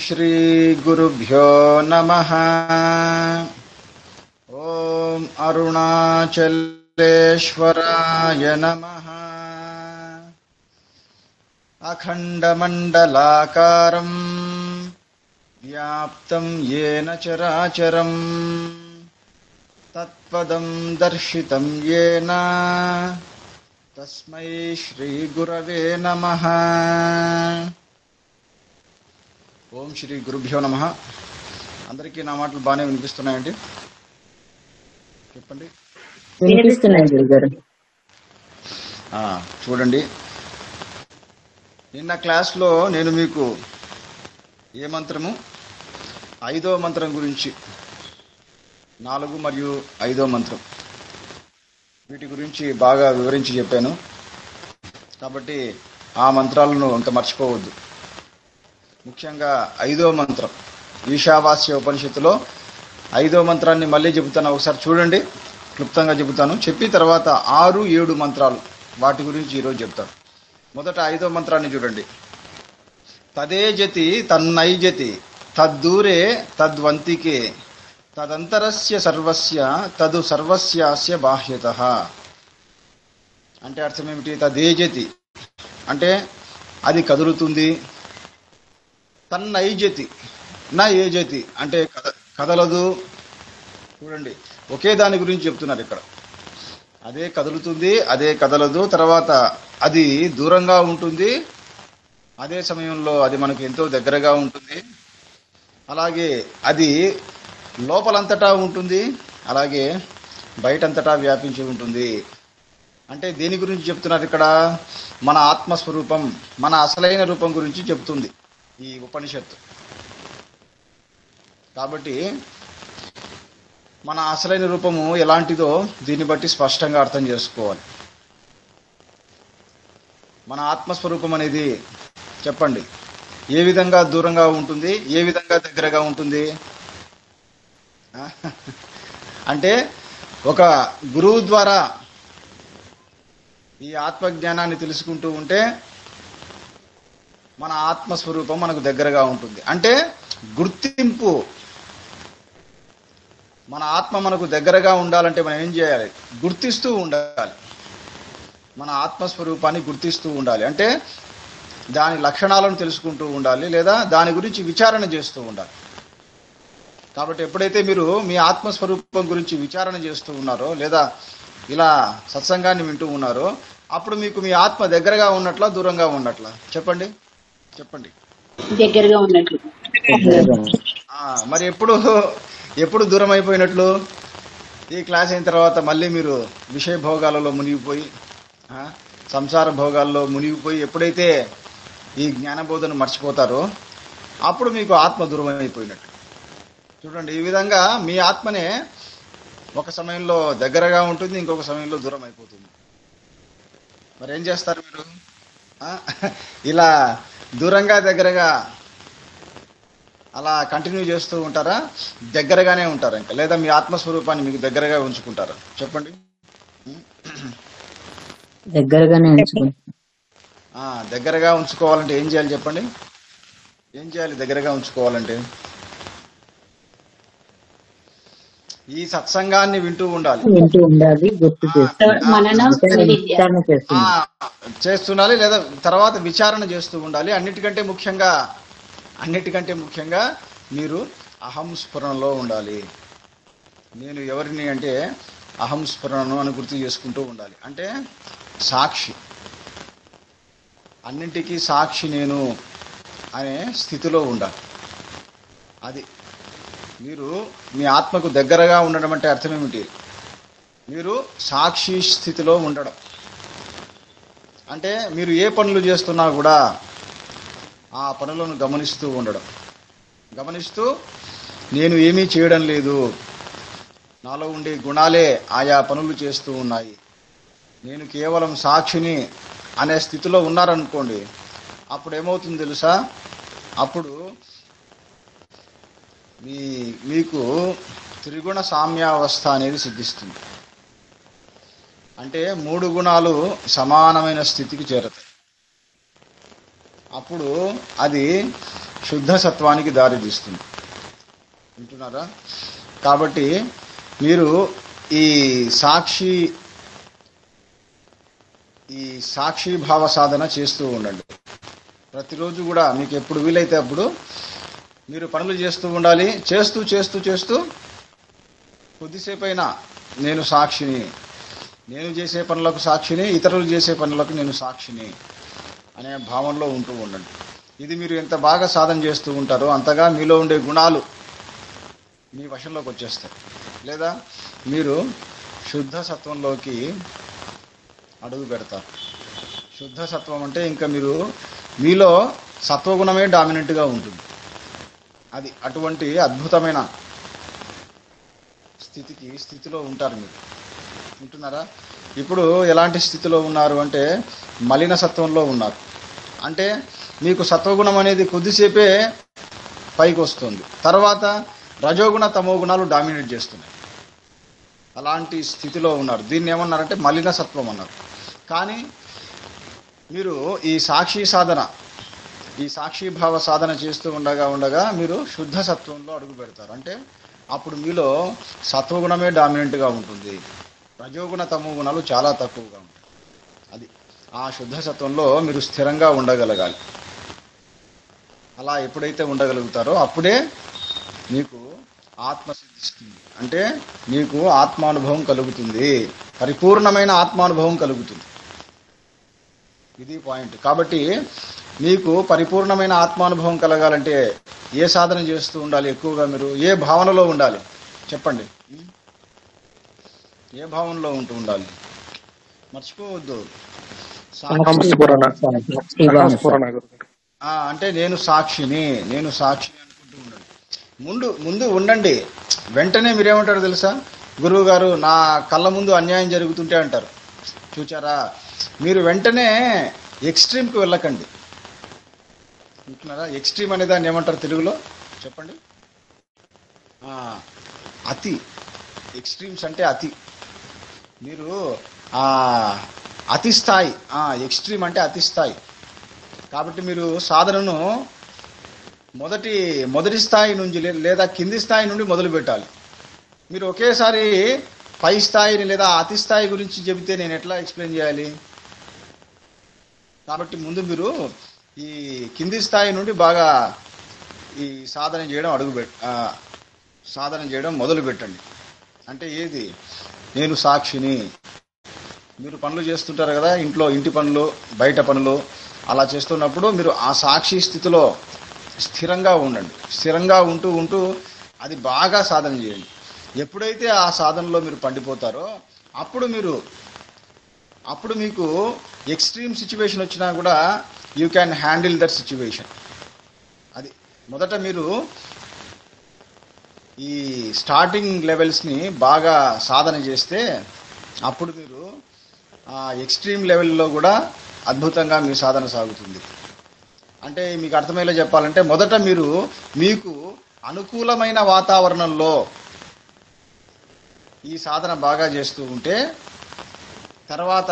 శ్రీ గురుభ్యో నమః. ఓం అరుణాచలేశ్వరాయ నమః. అఖండమండలాకారం వ్యాప్తం యేన చరాచరం తత్పదం దర్శితం యేన తస్మై శ్రీ గురవే నమః. ఓం శ్రీ గురుభ్యో నమః. అందరికీ నా మాటలు బాగానే వినిపిస్తున్నాయండి? చెప్పండి. వినిపిస్తున్నాయి గురుగారు. చూడండి, నిన్న క్లాస్లో నేను మీకు ఏ మంత్రము 5వ మంత్రం గురించి 4 మరియు 5వ మంత్రం వీటి గురించి బాగా వివరించి చెప్పాను. కాబట్టి ఆ మంత్రాలను ఇంకా మర్చిపోవద్దు. ముఖ్యంగా 5వ మంత్రం ఈశావాస్య ఉపనిషత్తులో 5వ మంత్రాన్ని మళ్ళీ చెబుతాను, ఒకసారి చూడండి. క్లుప్తంగా చెబుతాను, చెప్పి తర్వాత 6, 7 మంత్రాలు వాటి గురించి ఈరోజు చెప్తాను. మొదట 5వ మంత్రాన్ని చూడండి. తదేజతి తన్నైజతి తద్దూరే తద్వంతికే తదంతరస్య సర్వస్య తదు సర్వస్యాస్య బాహ్యతః. అంటే అర్థం ఏమిటి? తదేజతి అంటే అది కదులుతుంది. తన్నైజతి నా ఏజతి అంటే కదలదు. చూడండి, ఒకే దాని గురించి చెప్తున్నారు ఇక్కడ. అదే కదులుతుంది, అదే కదలదు. తర్వాత అది దూరంగా ఉంటుంది, అదే సమయంలో అది మనకు ఎంతో దగ్గరగా ఉంటుంది. అలాగే అది లోపలంతటా ఉంటుంది, అలాగే బయటంతటా వ్యాపించి ఉంటుంది. అంటే దేని గురించి చెప్తున్నారు ఇక్కడ? మన ఆత్మస్వరూపం, మన అసలైన రూపం గురించి చెప్తుంది ఈ ఉపనిషత్తు. కాబట్టి మన అసలైన రూపము ఎలాంటిదో దీన్ని బట్టి స్పష్టంగా అర్థం చేసుకోవాలి. మన ఆత్మస్వరూపం అనేది చెప్పండి, ఏ విధంగా దూరంగా ఉంటుంది, ఏ విధంగా దగ్గరగా ఉంటుంది? అంటే ఒక గురువు ద్వారా ఈ ఆత్మజ్ఞానాన్ని తెలుసుకుంటూ ఉంటే మన ఆత్మస్వరూపం మనకు దగ్గరగా ఉంటుంది. అంటే గుర్తింపు, మన ఆత్మ మనకు దగ్గరగా ఉండాలంటే మనం ఏం చేయాలి? గుర్తిస్తూ ఉండాలి. మన ఆత్మస్వరూపాన్ని గుర్తిస్తూ ఉండాలి. అంటే దాని లక్షణాలను తెలుసుకుంటూ ఉండాలి, లేదా దాని గురించి విచారణ చేస్తూ ఉండాలి. కాబట్టి ఎప్పుడైతే మీరు మీ ఆత్మస్వరూపం గురించి విచారణ చేస్తూ ఉన్నారో, లేదా ఇలా సత్సంగాన్ని వింటూ ఉన్నారో, అప్పుడు మీకు మీ ఆత్మ దగ్గరగా ఉన్నట్లా, దూరంగా ఉన్నట్లా? చెప్పండి చెప్పండి. దగ్గరగా ఉన్నట్లు. మరి ఎప్పుడు దూరం అయిపోయినట్లు? ఈ క్లాస్ అయిన తర్వాత మళ్ళీ మీరు విషయ భోగాలలో మునిగిపోయి, సంసార భోగాల్లో మునిగిపోయి ఎప్పుడైతే ఈ జ్ఞానబోధను మర్చిపోతారో అప్పుడు మీకు ఆత్మ దూరం అయిపోయినట్టు. చూడండి, ఈ విధంగా మీ ఆత్మనే ఒక సమయంలో దగ్గరగా ఉంటుంది, ఇంకొక సమయంలో దూరం అయిపోతుంది. మరి ఏం చేస్తారు మీరు? ఇలా దూరంగా దగ్గరగా అలా కంటిన్యూ చేస్తూ ఉంటారా? దగ్గరగానే ఉంటారా ఇంకా? లేదా మీ ఆత్మస్వరూపాన్ని మీకు దగ్గరగా ఉంచుకుంటారా? చెప్పండి. దగ్గరగానే దగ్గరగా ఉంచుకోవాలంటే ఏం చేయాలి చెప్పండి? ఏం చేయాలి దగ్గరగా ఉంచుకోవాలంటే? ఈ సత్సంగాన్ని వింటూ ఉండాలి, చేస్తుండాలి, లేదా తర్వాత విచారణ చేస్తూ ఉండాలి. అన్నిటికంటే ముఖ్యంగా మీరు అహం స్ఫురణలో ఉండాలి. నేను ఎవరిని అంటే అహం స్ఫురణను అని గుర్తు చేసుకుంటూ ఉండాలి. అంటే సాక్షి, అన్నింటికీ సాక్షి నేను అనే స్థితిలో ఉండాలి. అది మీరు మీ ఆత్మకు దగ్గరగా ఉండడం అంటే అర్థం ఏమిటి? మీరు సాక్షి స్థితిలో ఉండడం అంటే మీరు ఏ పనులు చేస్తున్నా కూడా ఆ పనులను గమనిస్తూ ఉండడం. గమనిస్తూ నేను ఏమీ చేయడం లేదు, నాలో ఉండే గుణాలే ఆయా పనులు చేస్తూ ఉన్నాయి, నేను కేవలం సాక్షిని అనే స్థితిలో ఉన్నారనుకోండి. అప్పుడు ఏమవుతుంది తెలుసా? అప్పుడు మీకు త్రిగుణ సామ్యావస్థ అనేది సిద్ధిస్తుంది. అంటే 3 గుణాలు సమానమైన స్థితికి చేరతాయి. అప్పుడు అది శుద్ధ సత్వానికి దారి తీస్తుంది. వింటున్నారా? కాబట్టి మీరు ఈ సాక్షి భావ సాధన చేస్తూ ఉండండి. ప్రతిరోజు కూడా మీకు ఎప్పుడు వీలైతే అప్పుడు మీరు పనులు చేస్తూ ఉండాలి. చేస్తూ చేస్తూ చేస్తూ కొద్దిసేపు అయినా నేను సాక్షిని, నేను చేసే పనులకు సాక్షిని, ఇతరులు చేసే పనులకు నేను సాక్షిని అనే భావనలో ఉంటూ ఉండండి. ఇది మీరు ఎంత బాగా సాధన చేస్తూ ఉంటారో అంతగా మీలో ఉండే గుణాలు మీ వశంలోకి వచ్చేస్తాయి. లేదా మీరు శుద్ధ సత్వంలోకి అడుగు పెడతారు. శుద్ధ సత్వం అంటే ఇంకా మీలో సత్వగుణమే డామినెంట్గా ఉంటుంది. అది అటువంటి అద్భుతమైన స్థితిలో ఉంటారు మీరు. వింటున్నారా? ఇప్పుడు ఎలాంటి స్థితిలో ఉన్నారు అంటే మలిన సత్వంలో ఉన్నారు. అంటే మీకు సత్వగుణం అనేది కొద్దిసేపే పైకి వస్తుంది, తర్వాత రజోగుణ తమో గుణాలు డామినేట్ చేస్తున్నాయి. అలాంటి స్థితిలో ఉన్నారు. దీన్ని ఏమన్నారంటే మలిన సత్వం అన్నారు. కానీ మీరు ఈ సాక్షిభావ సాధన చేస్తూ ఉండగా మీరు శుద్ధ సత్వంలో అడుగు పెడతారు. అంటే అప్పుడు మీలో సత్వగుణమే డామినెంట్గా ఉంటుంది, రజోగుణ తమో గుణాలు చాలా తక్కువగా ఉంటాయి. అది ఆ శుద్ధ సత్వంలో మీరు స్థిరంగా ఉండగలగాలి. అలా ఎప్పుడైతే ఉండగలుగుతారో అప్పుడే మీకు ఆత్మ సిద్ధిస్తుంది. అంటే మీకు ఆత్మానుభవం కలుగుతుంది, పరిపూర్ణమైన ఆత్మానుభవం కలుగుతుంది. ఇది పాయింట్. కాబట్టి మీకు పరిపూర్ణమైన ఆత్మానుభవం కలగాలంటే ఏ సాధన చేస్తూ ఉండాలి? ఎక్కువగా మీరు ఏ భావనలో ఉండాలి చెప్పండి? ఏ భావనలో ఉండాలి? మర్చిపోవద్దు. అంటే నేను సాక్షిని అనుకుంటూ ఉండండి. ముందు ఉండండి. వెంటనే మీరేమంటారు తెలుసా? గురువు గారు నా కళ్ళ ముందు అన్యాయం జరుగుతుంటే అంటారు. చూచారా? మీరు వెంటనే ఎక్స్ట్రీమ్కి వెళ్ళకండి. అంటున్నారా? ఎక్స్ట్రీమ్ అనే దాన్ని ఏమంటారు తెలుగులో చెప్పండి? అతి. ఎక్స్ట్రీమ్స్ అంటే అతి. మీరు అతి స్థాయి, ఎక్స్ట్రీమ్ అంటే అతి స్థాయి. కాబట్టి మీరు సాధనను మొదటి స్థాయి నుంచి లేదా కింది స్థాయి నుండి మొదలు పెట్టాలి. మీరు ఒకేసారి పై స్థాయిని లేదా అతి స్థాయి గురించి చెబితే నేను ఎట్లా ఎక్స్ప్లెయిన్ చేయాలి? కాబట్టి ముందు మీరు ఈ కింది స్థాయి నుండి బాగా ఈ సాధన చేయడం మొదలు పెట్టండి. అంటే ఏది? నేను సాక్షిని. మీరు పనులు చేస్తుంటారు కదా, ఇంటి పనులు, బయట పనులు, అలా చేస్తున్నప్పుడు మీరు ఆ సాక్షి స్థితిలో స్థిరంగా ఉండండి. స్థిరంగా ఉంటూ అది బాగా సాధన చేయండి. ఎప్పుడైతే ఆ సాధనలో మీరు పండిపోతారో అప్పుడు మీకు ఎక్స్ట్రీమ్ సిచ్యువేషన్ వచ్చినా కూడా you can handle that situation. అది మొదట మీరు ఈ స్టార్టింగ్ లెవెల్స్ని బాగా సాధన చేస్తే అప్పుడు మీరు ఆ ఎక్స్ట్రీమ్ లెవెల్లో కూడా అద్భుతంగా మీ సాధన సాగుతుంది. అంటే మీకు అర్థమయ్యేలా చెప్పాలంటే మొదట మీకు అనుకూలమైన వాతావరణంలో ఈ సాధన బాగా చేస్తూ ఉంటే తర్వాత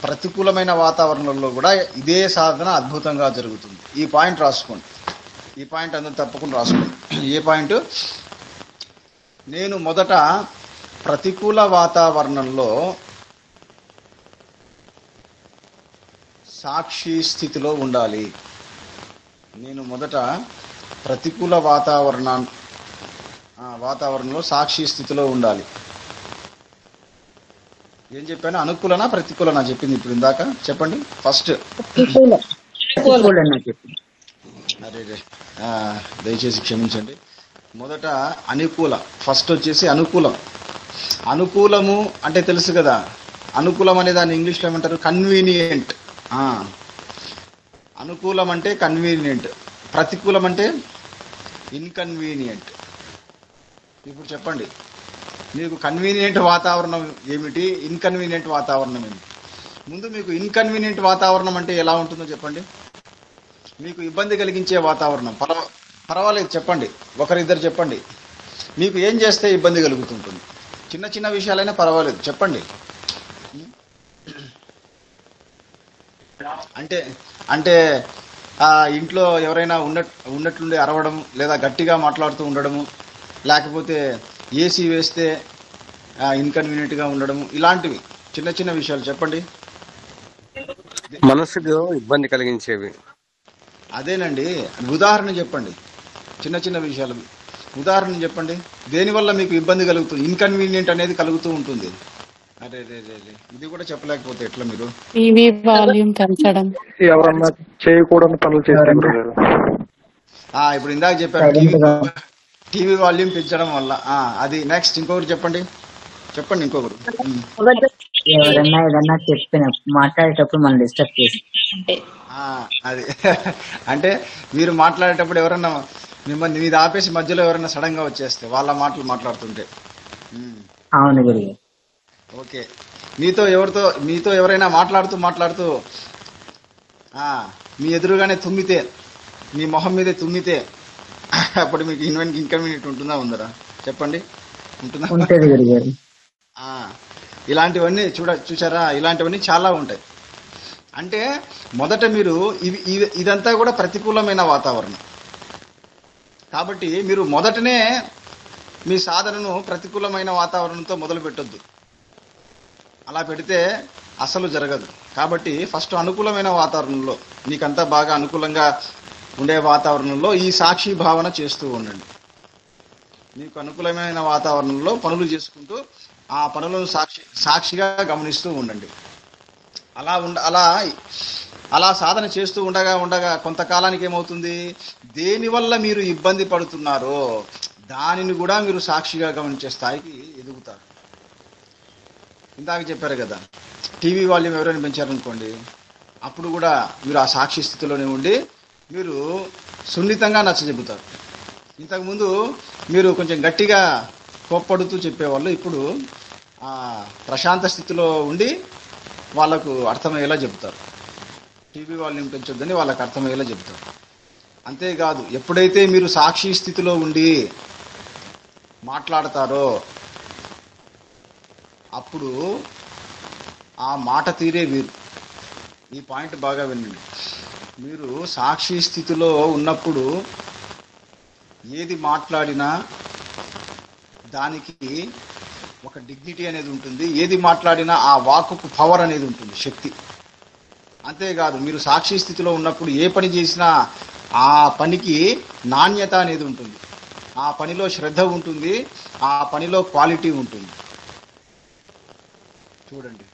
ప్రతికూలమైన వాతావరణంలో కూడా ఇదే సాధన అద్భుతంగా జరుగుతుంది. ఈ పాయింట్ రాసుకోండి. ఈ పాయింట్ అందరూ తప్పకుండా రాసుకోండి. ఏ పాయింట్? నేను మొదట ప్రతికూల వాతావరణంలో సాక్షి స్థితిలో ఉండాలి. నేను మొదట ప్రతికూల వాతావరణంలో సాక్షి స్థితిలో ఉండాలి. ఏం చెప్పాను? అనుకూలనా ప్రతికూలనా చెప్పింది ఇప్పుడు ఇందాక? చెప్పండి ఫస్ట్. అరే దయచేసి క్షమించండి. మొదట అనుకూల. ఫస్ట్ వచ్చేసి అనుకూలం. అనుకూలము అంటే తెలుసు కదా. అనుకూలం అనే దాన్ని ఇంగ్లీష్లో ఏమంటారు? కన్వీనియంట్. అనుకూలం అంటే కన్వీనియంట్, ప్రతికూలం అంటే ఇన్కన్వీనియంట్. ఇప్పుడు చెప్పండి, మీకు కన్వీనియంట్ వాతావరణం ఏమిటి, ఇన్కన్వీనియంట్ వాతావరణం ఏమిటి? ముందు మీకు ఇన్కన్వీనియంట్ వాతావరణం అంటే ఎలా ఉంటుందో చెప్పండి. మీకు ఇబ్బంది కలిగించే వాతావరణం. పర్వాలేదు చెప్పండి, ఒకరిద్దరు చెప్పండి. మీకు ఏం చేస్తే ఇబ్బంది కలుగుతుంటుంది? చిన్న చిన్న విషయాలైనా పర్వాలేదు చెప్పండి. అంటే ఇంట్లో ఎవరైనా ఉన్నట్లుండి అరవడం, లేదా గట్టిగా మాట్లాడుతూ ఉండడము, లేకపోతే ఏసీ వేస్తే ఇన్కన్వీనియంట్ గా ఉండడము, ఇలాంటివి చిన్న చిన్న విషయాలు చెప్పండి. మనసుకు ఇబ్బంది కలిగించేవి. అదేనండి, ఉదాహరణ చెప్పండి. చిన్న చిన్న విషయాలు ఉదాహరణ చెప్పండి. దేనివల్ల మీకు ఇబ్బంది కలుగుతుంది, ఇన్కన్వీనియంట్ అనేది కలుగుతూ ఉంటుంది. అరే రే రే రే, ఇది కూడా చెప్పలేకపోతే ఎట్లా మీరు? టీవీ వాల్యూమ్ పెంచడం. ఎవరన్నా చేయకూడని పనులు చేస్తే ఎవరన్నా గురుగారు. ఇప్పుడు ఇందాక చెప్పారు, సైలెంట్ గా టీవీ వాల్యూమ్ పెంచడం వల్ల. అది నెక్స్ట్ ఇంకొకటి చెప్పండి. ఇంకొకరు. ఎవరన్నా ఏదన్నా చెప్పిన మాట్లాడేటప్పుడు మనం డిస్టర్బ్ చేసి అది అంటే మీరు మాట్లాడేటప్పుడు ఎవరన్నా మిమ్మల్ని మీది ఆపేసి మధ్యలో ఎవరైనా సడన్ గా వచ్చేస్తే వాళ్ళ మాటలు మాట్లాడుతుంటే. అవును గురుగారు. ఓకే, మీతో ఎవరైనా మాట్లాడుతూ మీ ఎదురుగానే తుమ్మితే, మీ మొహం మీదే తుమ్మితే అప్పుడు మీకు ఇన్కన్వీనియంట్ ఉంటుందా, ఉండదా? చెప్పండి. ఉంటుందా? ఉంటది గురుగారు. ఇలాంటివన్నీ చూసారా, ఇలాంటివన్నీ చాలా ఉంటాయి. అంటే మొదట మీరు ఇదంతా కూడా ప్రతికూలమైన వాతావరణం కాబట్టి మీరు మొదటనే మీ సాధనను ప్రతికూలమైన వాతావరణంతో మొదలు పెట్టొద్దు. అలా పెడితే అసలు జరగదు. కాబట్టి ఫస్ట్ అనుకూలమైన వాతావరణంలో, మీకంతా బాగా అనుకూలంగా ఉండే వాతావరణంలో ఈ సాక్షి భావన చేస్తూ ఉండండి. మీకు అనుకూలమైన వాతావరణంలో పనులు చేసుకుంటూ ఆ పనులను సాక్షిగా గమనిస్తూ ఉండండి. అలా సాధన చేస్తూ ఉండగా కొంతకాలానికి ఏమవుతుంది, దేనివల్ల మీరు ఇబ్బంది పడుతున్నారో దానిని కూడా మీరు సాక్షిగా గమనించే స్థాయికి ఎదుగుతారు. ఇందాక చెప్పారు కదా, టీవీ వాల్యూమ్ ఎవరైనా పెంచారనుకోండి, అప్పుడు కూడా మీరు ఆ సాక్షి స్థితిలోనే ఉండి మీరు సున్నితంగా నచ్చజెబుతారు. ఇంతకుముందు మీరు కొంచెం గట్టిగా కోప్పడుతూ చెప్పేవాళ్ళు, ఇప్పుడు ప్రశాంత స్థితిలో ఉండి వాళ్ళకు అర్థమయ్యేలా చెబుతారు. టీవీ వాల్యూమ్ పెంచొద్దని వాళ్ళకు అర్థమయ్యేలా చెబుతారు. అంతేకాదు, ఎప్పుడైతే మీరు సాక్షి స్థితిలో ఉండి మాట్లాడతారో అప్పుడు ఆ మాట తీరే వీరు. ఈ పాయింట్ బాగా వినండి. మీరు సాక్షి స్థితిలో ఉన్నప్పుడు ఏది మాట్లాడినా దానికి ఒక డిగ్నిటీ అనేది ఉంటుంది. ఏది మాట్లాడినా ఆ వాక్కుకు పవర్ అనేది ఉంటుంది, శక్తి. అంతేకాదు, మీరు సాక్షి స్థితిలో ఉన్నప్పుడు ఏ పని చేసినా ఆ పనికి నాణ్యత అనేది ఉంటుంది, ఆ పనిలో శ్రద్ధ ఉంటుంది, ఆ పనిలో క్వాలిటీ ఉంటుంది. చూడండి,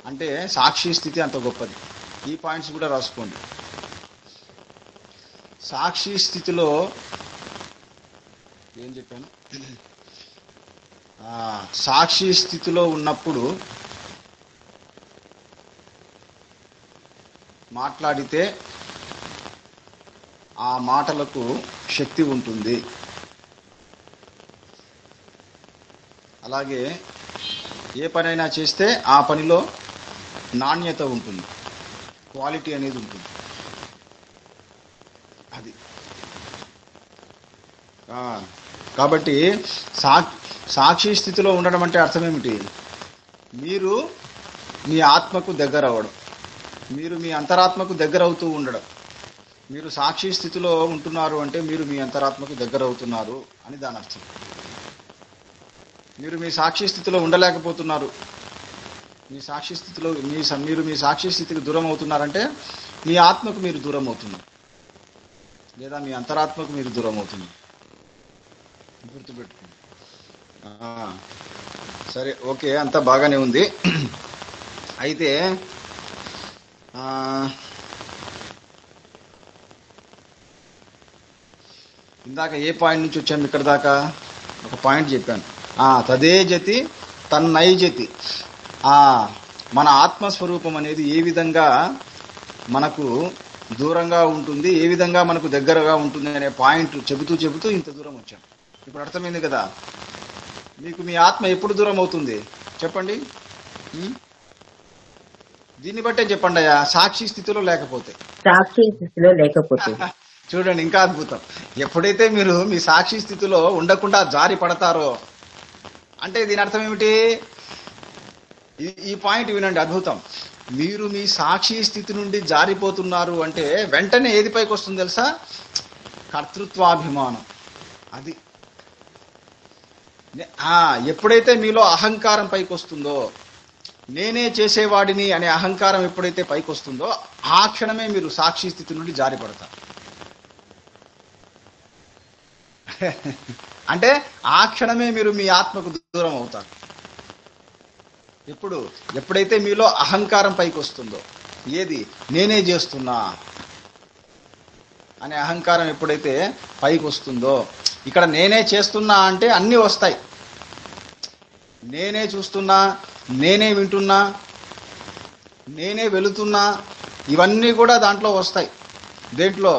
అంటే సాక్షి స్థితి అంత గొప్పది. ఈ పాయింట్స్ కూడా రాసుకోండి. సాక్షి స్థితిలో ఏం చెప్పాను, సాక్షి స్థితిలో ఉన్నప్పుడు మాట్లాడితే ఆ మాటలకు శక్తి ఉంటుంది. అలాగే ఏ పనైనా చేస్తే ఆ పనిలో నాణ్యత ఉంటుంది, క్వాలిటీ అనేది ఉంటుంది. అది కాబట్టి సాక్షి స్థితిలో ఉండడం అంటే అర్థం ఏమిటి? మీరు మీ ఆత్మకు దగ్గర అవ్వడం, మీరు మీ అంతరాత్మకు దగ్గర అవుతూ ఉండడం. మీరు సాక్షి స్థితిలో ఉంటున్నారు అంటే మీరు మీ అంతరాత్మకు దగ్గర అవుతున్నారు అని దాని అర్థం. మీరు మీ సాక్షి స్థితిలో ఉండలేకపోతున్నారు, మీ సాక్షి స్థితిలో మీరు మీ సాక్షి స్థితికి దూరం అవుతున్నారంటే మీ ఆత్మకు మీరు దూరం అవుతున్నారు, లేదా మీ అంతరాత్మకు మీరు దూరం అవుతున్నారు. గుర్తుపెట్టుకోండి. సరే, ఓకే, అంతా బాగానే ఉంది. అయితే ఇందాక ఏ పాయింట్ నుంచి వచ్చాము ఇక్కడ దాకా? ఒక పాయింట్ చెప్పాను, తదే జతి తన్నైజతి. మన ఆత్మస్వరూపం అనేది ఏ విధంగా మనకు దూరంగా ఉంటుంది, ఏ విధంగా మనకు దగ్గరగా ఉంటుంది అనే పాయింట్ చెబుతూ ఇంత దూరం వచ్చాం. ఇప్పుడు అర్థమైంది కదా? మీకు మీ ఆత్మ ఎప్పుడు దూరం అవుతుంది చెప్పండి? దీన్ని బట్టే చెప్పండి అయ్యా, సాక్షి స్థితిలో లేకపోతే. సాక్షి స్థితిలో లేకపోతే చూడండి, ఇంకా అద్భుతం. ఎప్పుడైతే మీరు మీ సాక్షి స్థితిలో ఉండకుండా జారి పడతారో అంటే దీని అర్థం ఏమిటి? ఈ పాయింట్ వినండి, అద్భుతం. మీరు మీ సాక్షి స్థితి నుండి జారిపోతున్నారు అంటే వెంటనే ఏది పైకి వస్తుంది తెలుసా? కర్తృత్వాభిమానం. అది ఎప్పుడైతే మీలో అహంకారం పైకి వస్తుందో, నేనే చేసేవాడిని అనే అహంకారం ఎప్పుడైతే పైకి వస్తుందో ఆ క్షణమే మీరు సాక్షి స్థితి నుండి జారిపడతారు. అంటే ఆ క్షణమే మీరు మీ ఆత్మకు దూరం అవుతారు. ఎప్పుడైతే మీలో అహంకారం పైకి వస్తుందో, ఏది నేనే చేస్తున్నా అనే అహంకారం ఎప్పుడైతే పైకి వస్తుందో, ఇక్కడ నేనే చేస్తున్నా అంటే అన్నీ వస్తాయి. నేనే చూస్తున్నా, నేనే వింటున్నా, నేనే వెళుతున్నా, ఇవన్నీ కూడా దాంట్లో వస్తాయి. దేంట్లో?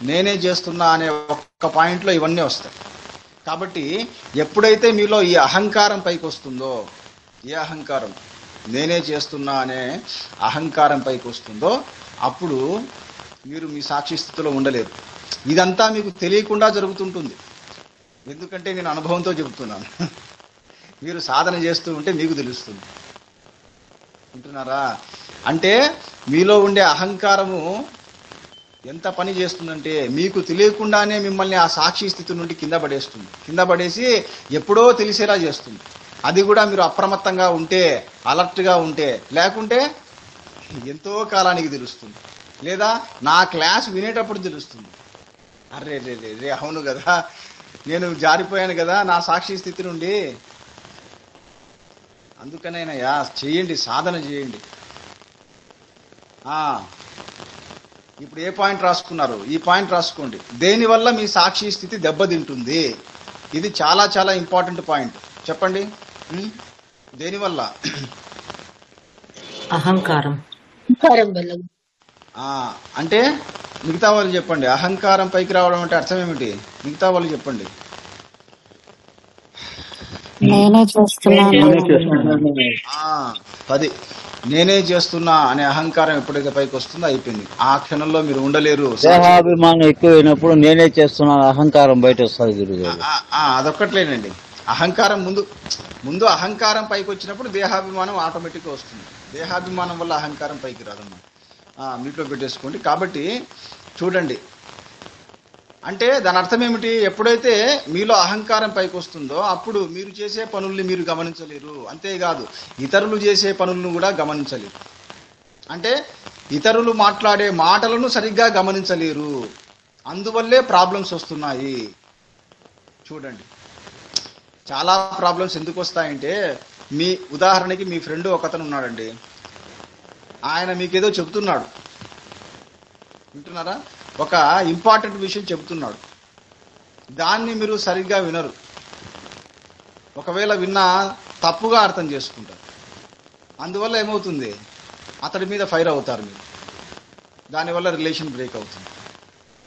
నేనే చేస్తున్నా అనే ఒక్క పాయింట్లో ఇవన్నీ వస్తాయి. కాబట్టి ఎప్పుడైతే మీలో ఈ అహంకారం పైకి వస్తుందో, ఏ అహంకారం? నేనే చేస్తున్నా అనే అహంకారం పైకి వస్తుందో అప్పుడు మీరు మీ సాక్షి స్థితిలో ఉండలేరు. ఇదంతా మీకు తెలియకుండా జరుగుతుంటుంది. ఎందుకంటే నేను అనుభవంతో చెబుతున్నాను. మీరు సాధన చేస్తూ ఉంటే మీకు తెలుస్తుంది. వింటున్నారా? అంటే మీలో ఉండే అహంకారము ఎంత పని చేస్తుందంటే మీకు తెలియకుండానే మిమ్మల్ని ఆ సాక్షి స్థితి నుండి కింద పడేస్తుంది. కింద పడేసి ఎప్పుడో తెలిసేలా చేస్తుంది. అది కూడా మీరు అప్రమత్తంగా ఉంటే, అలర్ట్గా ఉంటే. లేకుంటే ఎంతో కాలానికి తెలుస్తుంది. లేదా నా క్లాస్ వినేటప్పుడు తెలుస్తుంది. అర్రే రే రే రే అవును కదా, నేను జారిపోయాను కదా నా సాక్షి స్థితి నుండి. అందుకనైనా చేయండి, సాధన చేయండి. ఇప్పుడు ఏ పాయింట్ రాసుకున్నారు? ఈ పాయింట్ రాసుకోండి. దేనివల్ల మీ సాక్షి స్థితి దెబ్బతింటుంది? ఇది చాలా చాలా ఇంపార్టెంట్ పాయింట్. చెప్పండి. దేనివల్ల? అహంకారం. అంటే మిగతా వాళ్ళు చెప్పండి. అహంకారం పైకి రావడం అంటే అర్థం ఏమిటి? మిగతా వాళ్ళు చెప్పండి. నేనే చేస్తున్నాను. అది నేనే చేస్తున్నా అనే అహంకారం ఎప్పుడైతే పైకి వస్తుందో అయిపోయింది. ఆ క్షణంలో మీరు ఉండలేరు. దేహాభిమానం ఎక్కువైనప్పుడు నేనే చేస్తున్నాను అహంకారం బయట వస్తుంది గురుగారు. అదొక్కట్లేనండి. అహంకారం ముందు అహంకారం పైకి వచ్చినప్పుడు దేహాభిమానం ఆటోమేటిక్గా వస్తుంది. దేహాభిమానం వల్ల అహంకారం పైకి రాదన్నమాట. మీట్లో పెట్టేసుకోండి. కాబట్టి చూడండి, అంటే దాని అర్థం ఏమిటి? ఎప్పుడైతే మీలో అహంకారం పైకి వస్తుందో అప్పుడు మీరు చేసే పనుల్ని మీరు గమనించలేరు. అంతేకాదు ఇతరులు చేసే పనులను కూడా గమనించలేరు. అంటే ఇతరులు మాట్లాడే మాటలను సరిగ్గా గమనించలేరు. అందువల్లే ప్రాబ్లమ్స్ వస్తున్నాయి. చూడండి, చాలా ప్రాబ్లమ్స్ ఎందుకు వస్తాయంటే, మీ ఉదాహరణకి మీ ఫ్రెండ్ ఒకతను ఉన్నాడండి. ఆయన మీకేదో చెబుతున్నాడు. వింటున్నారా? ఒక ఇంపార్టెంట్ విషయం చెబుతున్నాడు. దాన్ని మీరు సరిగ్గా వినరు. ఒకవేళ విన్నా తప్పుగా అర్థం చేసుకుంటారు. అందువల్ల ఏమవుతుంది? అతడి మీద ఫైర్ అవుతారు మీరు. దానివల్ల రిలేషన్ బ్రేక్ అవుతుంది.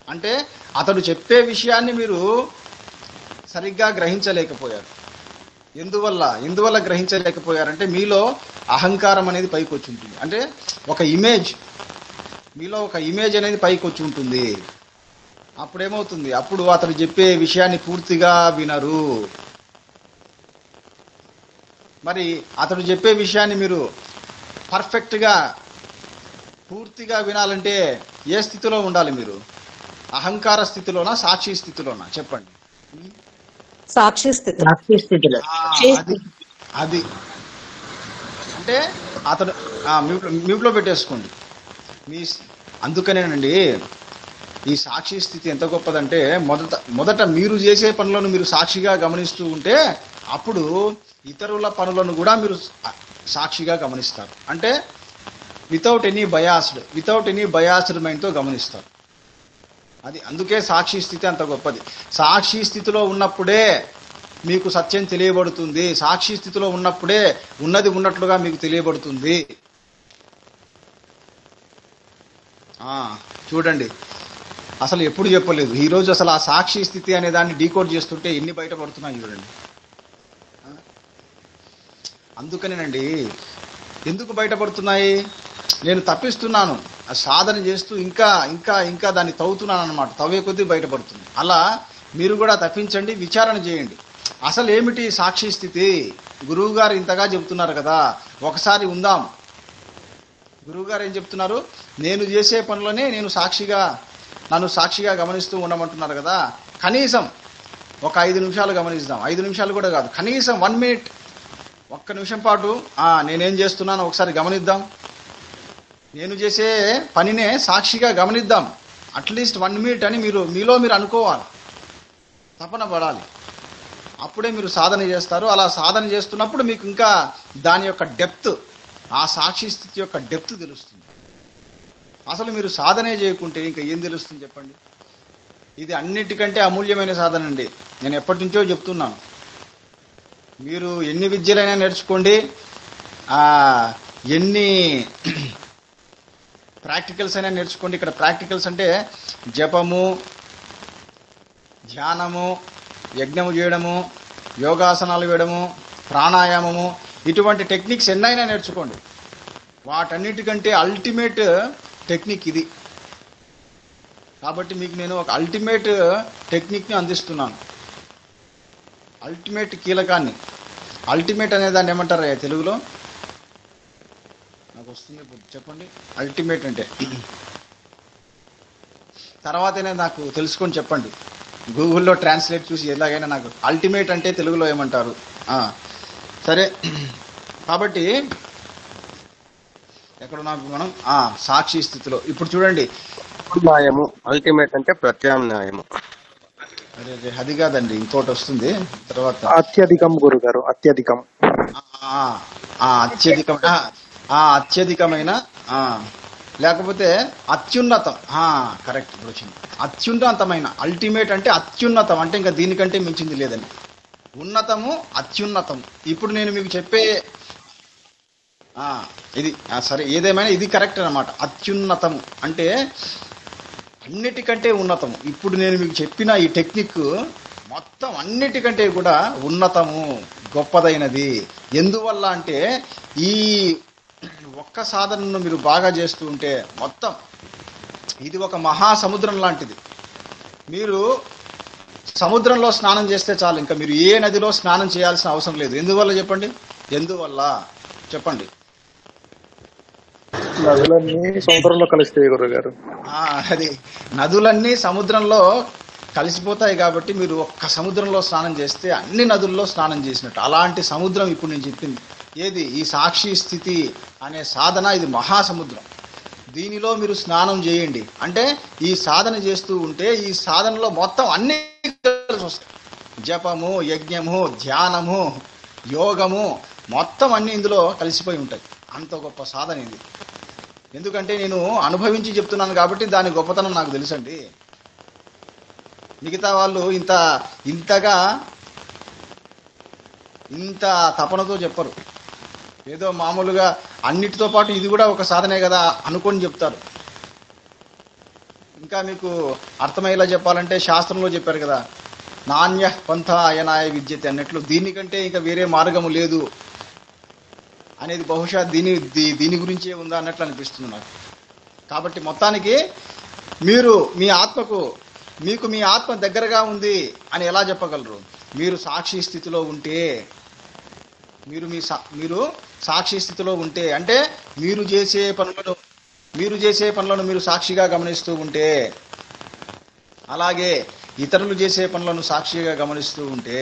అంటే అతడు చెప్పే విషయాన్ని మీరు సరిగ్గా గ్రహించలేకపోయారు. ఎందువల్ల గ్రహించలేకపోయారంటే మీలో అహంకారం అనేది పైకి వచ్చి ఉంటుంది. అంటే మీలో ఒక ఇమేజ్ అనేది పైకి వచ్చి ఉంటుంది. అప్పుడేమవుతుంది? అప్పుడు అతడు చెప్పే విషయాన్ని పూర్తిగా వినరు. మరి అతడు చెప్పే విషయాన్ని మీరు పర్ఫెక్ట్గా పూర్తిగా వినాలంటే ఏ స్థితిలో ఉండాలి మీరు? అహంకార స్థితిలోనా, సాక్షి స్థితిలోనా? చెప్పండి. సాక్షి స్థితిలో. అది అంటే అతడు మ్యూట్లో పెట్టేసుకోండి. అందుకనేనండి ఈ సాక్షి స్థితి ఎంత గొప్పదంటే, మొదట మీరు చేసే పనులను మీరు సాక్షిగా గమనిస్తూ ఉంటే అప్పుడు ఇతరుల పనులను కూడా మీరు సాక్షిగా గమనిస్తారు. అంటే వితౌట్ ఎనీ బయాస్డ్ మైండ్తో గమనిస్తారు. అందుకే సాక్షి స్థితి అంత గొప్పది. సాక్షి స్థితిలో ఉన్నప్పుడే మీకు సత్యం తెలియబడుతుంది. సాక్షి స్థితిలో ఉన్నప్పుడే ఉన్నది ఉన్నట్లుగా మీకు తెలియబడుతుంది. చూడండి, అసలు ఎప్పుడు చెప్పలేదు. ఈరోజు అసలు ఆ సాక్షి స్థితి అనే దాన్ని డీకోడ్ చేస్తుంటే ఎన్ని బయటపడుతున్నాయి చూడండి. అందుకనేనండి, ఎందుకు బయటపడుతున్నాయి? నేను తప్పిస్తున్నాను, సాధన చేస్తూ ఇంకా ఇంకా ఇంకా దాన్ని తవ్వుతున్నాను అనమాట. తవ్వే కొద్దీ బయటపడుతుంది. అలా మీరు కూడా తప్పించండి, విచారణ చేయండి. అసలు ఏమిటి సాక్షి స్థితి? గురువు గారు ఇంతగా చెబుతున్నారు కదా, ఒకసారి ఉందాం. గురువు గారు ఏం చెప్తున్నారు? నేను చేసే పనులనే నన్ను సాక్షిగా గమనిస్తూ ఉండమంటున్నారు కదా. కనీసం ఒక 5 నిమిషాలు గమనిద్దాం. 5 నిమిషాలు కూడా కాదు, కనీసం 1 మినిట్, 1 నిమిషం పాటు నేనేం చేస్తున్నానో ఒకసారి గమనిద్దాం. నేను చేసే పనినే సాక్షిగా గమనిద్దాం. అట్లీస్ట్ 1 మినిట్ అని మీలో మీరు అనుకోవాలి, తపన పడాలి. అప్పుడే మీరు సాధన చేస్తారు. అలా సాధన చేస్తున్నప్పుడు మీకు ఇంకా దాని యొక్క డెప్త్, ఆ సాక్షి స్థితి యొక్క డెప్త్ తెలుస్తుంది. అసలు మీరు సాధనే చేయకుంటే ఇంకా ఏం తెలుస్తుంది చెప్పండి? ఇది అన్నిటికంటే అమూల్యమైన సాధన అండి. నేను ఎప్పటి నుంచో చెప్తున్నాను. మీరు ఎన్ని విద్యలైనా నేర్చుకోండి, ఎన్ని ప్రాక్టికల్స్ అయినా నేర్చుకోండి. ఇక్కడ ప్రాక్టికల్స్ అంటే జపము, ధ్యానము, యజ్ఞము చేయడము, యోగాసనాలు వేయడము, ప్రాణాయామము, ఇటువంటి టెక్నిక్స్ ఎన్నైనా నేర్చుకోండి. వాటన్నిటికంటే అల్టిమేట్ టెక్నిక్ ఇది. కాబట్టి మీకు నేను ఒక అల్టిమేట్ టెక్నిక్ని అందిస్తున్నాను, అల్టిమేట్ కీలకాన్ని. అల్టిమేట్ అనే దాన్ని ఏమంటారు తెలుగులో? నాకు వస్తుంది, చెప్పండి. అల్టిమేట్ అంటే తర్వాతనే నాకు తెలుసుకొని చెప్పండి. గూగుల్లో ట్రాన్స్లేట్ చూసి ఎలాగైనా నాకు అల్టిమేట్ అంటే తెలుగులో ఏమంటారు. సరే, కాబట్టి ఎక్కడ నాకు మనం సాక్షి స్థితిలో ఇప్పుడు చూడండి. న్యాయము అల్టిమేట్ అంటే ప్రత్యామ్నాయము. అదే అది కాదండి, ఇంకోటి వస్తుంది తర్వాత. అత్యధికం గురుగారు, అత్యధికం. అత్యధికమైన లేకపోతే అత్యున్నతం. కరెక్ట్, ఇప్పుడు వచ్చింది. అత్యున్నతమైన, అల్టిమేట్ అంటే అత్యున్నతం అంటే ఇంకా దీనికంటే మించింది లేదండి. ఉన్నతము, అత్యున్నతం. ఇప్పుడు నేను మీకు చెప్పే ఇది సరే, ఏదేమైనా ఇది కరెక్ట్ అన్నమాట. అత్యున్నతము అంటే అన్నిటికంటే ఉన్నతము. ఇప్పుడు నేను మీకు చెప్పిన ఈ టెక్నిక్ మొత్తం అన్నిటికంటే కూడా ఉన్నతము, గొప్పదైనది. ఎందువల్ల అంటే ఈ ఒక్క సాధనను మీరు బాగా చేస్తూ ఉంటే మొత్తం ఇది ఒక మహాసముద్రం లాంటిది. మీరు సముద్రంలో స్నానం చేస్తే చాలు, ఇంకా మీరు ఏ నదిలో స్నానం చేయాల్సిన అవసరం లేదు. ఎందువల్ల చెప్పండి? ఎందువల్ల చెప్పండి? నదులన్నీ సముద్రంలో కలుస్తాయి గురుగారు. అది నదులన్నీ సముద్రంలో కలిసిపోతాయి కాబట్టి మీరు ఒక్క సముద్రంలో స్నానం చేస్తే అన్ని నదుల్లో స్నానం చేసినట్టు. అలాంటి సముద్రం ఇప్పుడు నేను చెప్పింది ఏది? ఈ సాక్షి స్థితి అనే సాధన. ఇది మహాసముద్రం. దీనిలో మీరు స్నానం చేయండి. అంటే ఈ సాధన చేస్తూ ఉంటే ఈ సాధనలో మొత్తం అన్ని కలిసి వస్తాయి. జపము, యజ్ఞము, ధ్యానము, యోగము మొత్తం అన్ని ఇందులో కలిసిపోయి ఉంటాయి. అంత గొప్ప సాధన ఇది. ఎందుకంటే నేను అనుభవించి చెప్తున్నాను కాబట్టి దాని గొప్పతనం నాకు తెలుసండి. మిగతా వాళ్ళు ఇంత తపనతో చెప్పరు. ఏదో మామూలుగా అన్నిటితో పాటు ఇది కూడా ఒక సాధనే కదా అనుకొని చెప్తారు. ఇంకా మీకు అర్థమయ్యేలా చెప్పాలంటే శాస్త్రంలో చెప్పారు కదా, నాణ్య పంథ అయనాయ విద్యతే అన్నట్లు. దీనికంటే ఇంకా వేరే మార్గము లేదు అనేది బహుశా దీని గురించే ఉందా అన్నట్లు అనిపిస్తుంది నాకు. కాబట్టి మొత్తానికి మీరు మీకు మీ ఆత్మ దగ్గరగా ఉంది అని ఎలా చెప్పగలరు? మీరు సాక్షి స్థితిలో ఉంటే, మీరు సాక్షి స్థితిలో ఉంటే, అంటే మీరు చేసే పనులను మీరు సాక్షిగా గమనిస్తూ ఉంటే, అలాగే ఇతరులు చేసే పనులను సాక్షిగా గమనిస్తూ ఉంటే,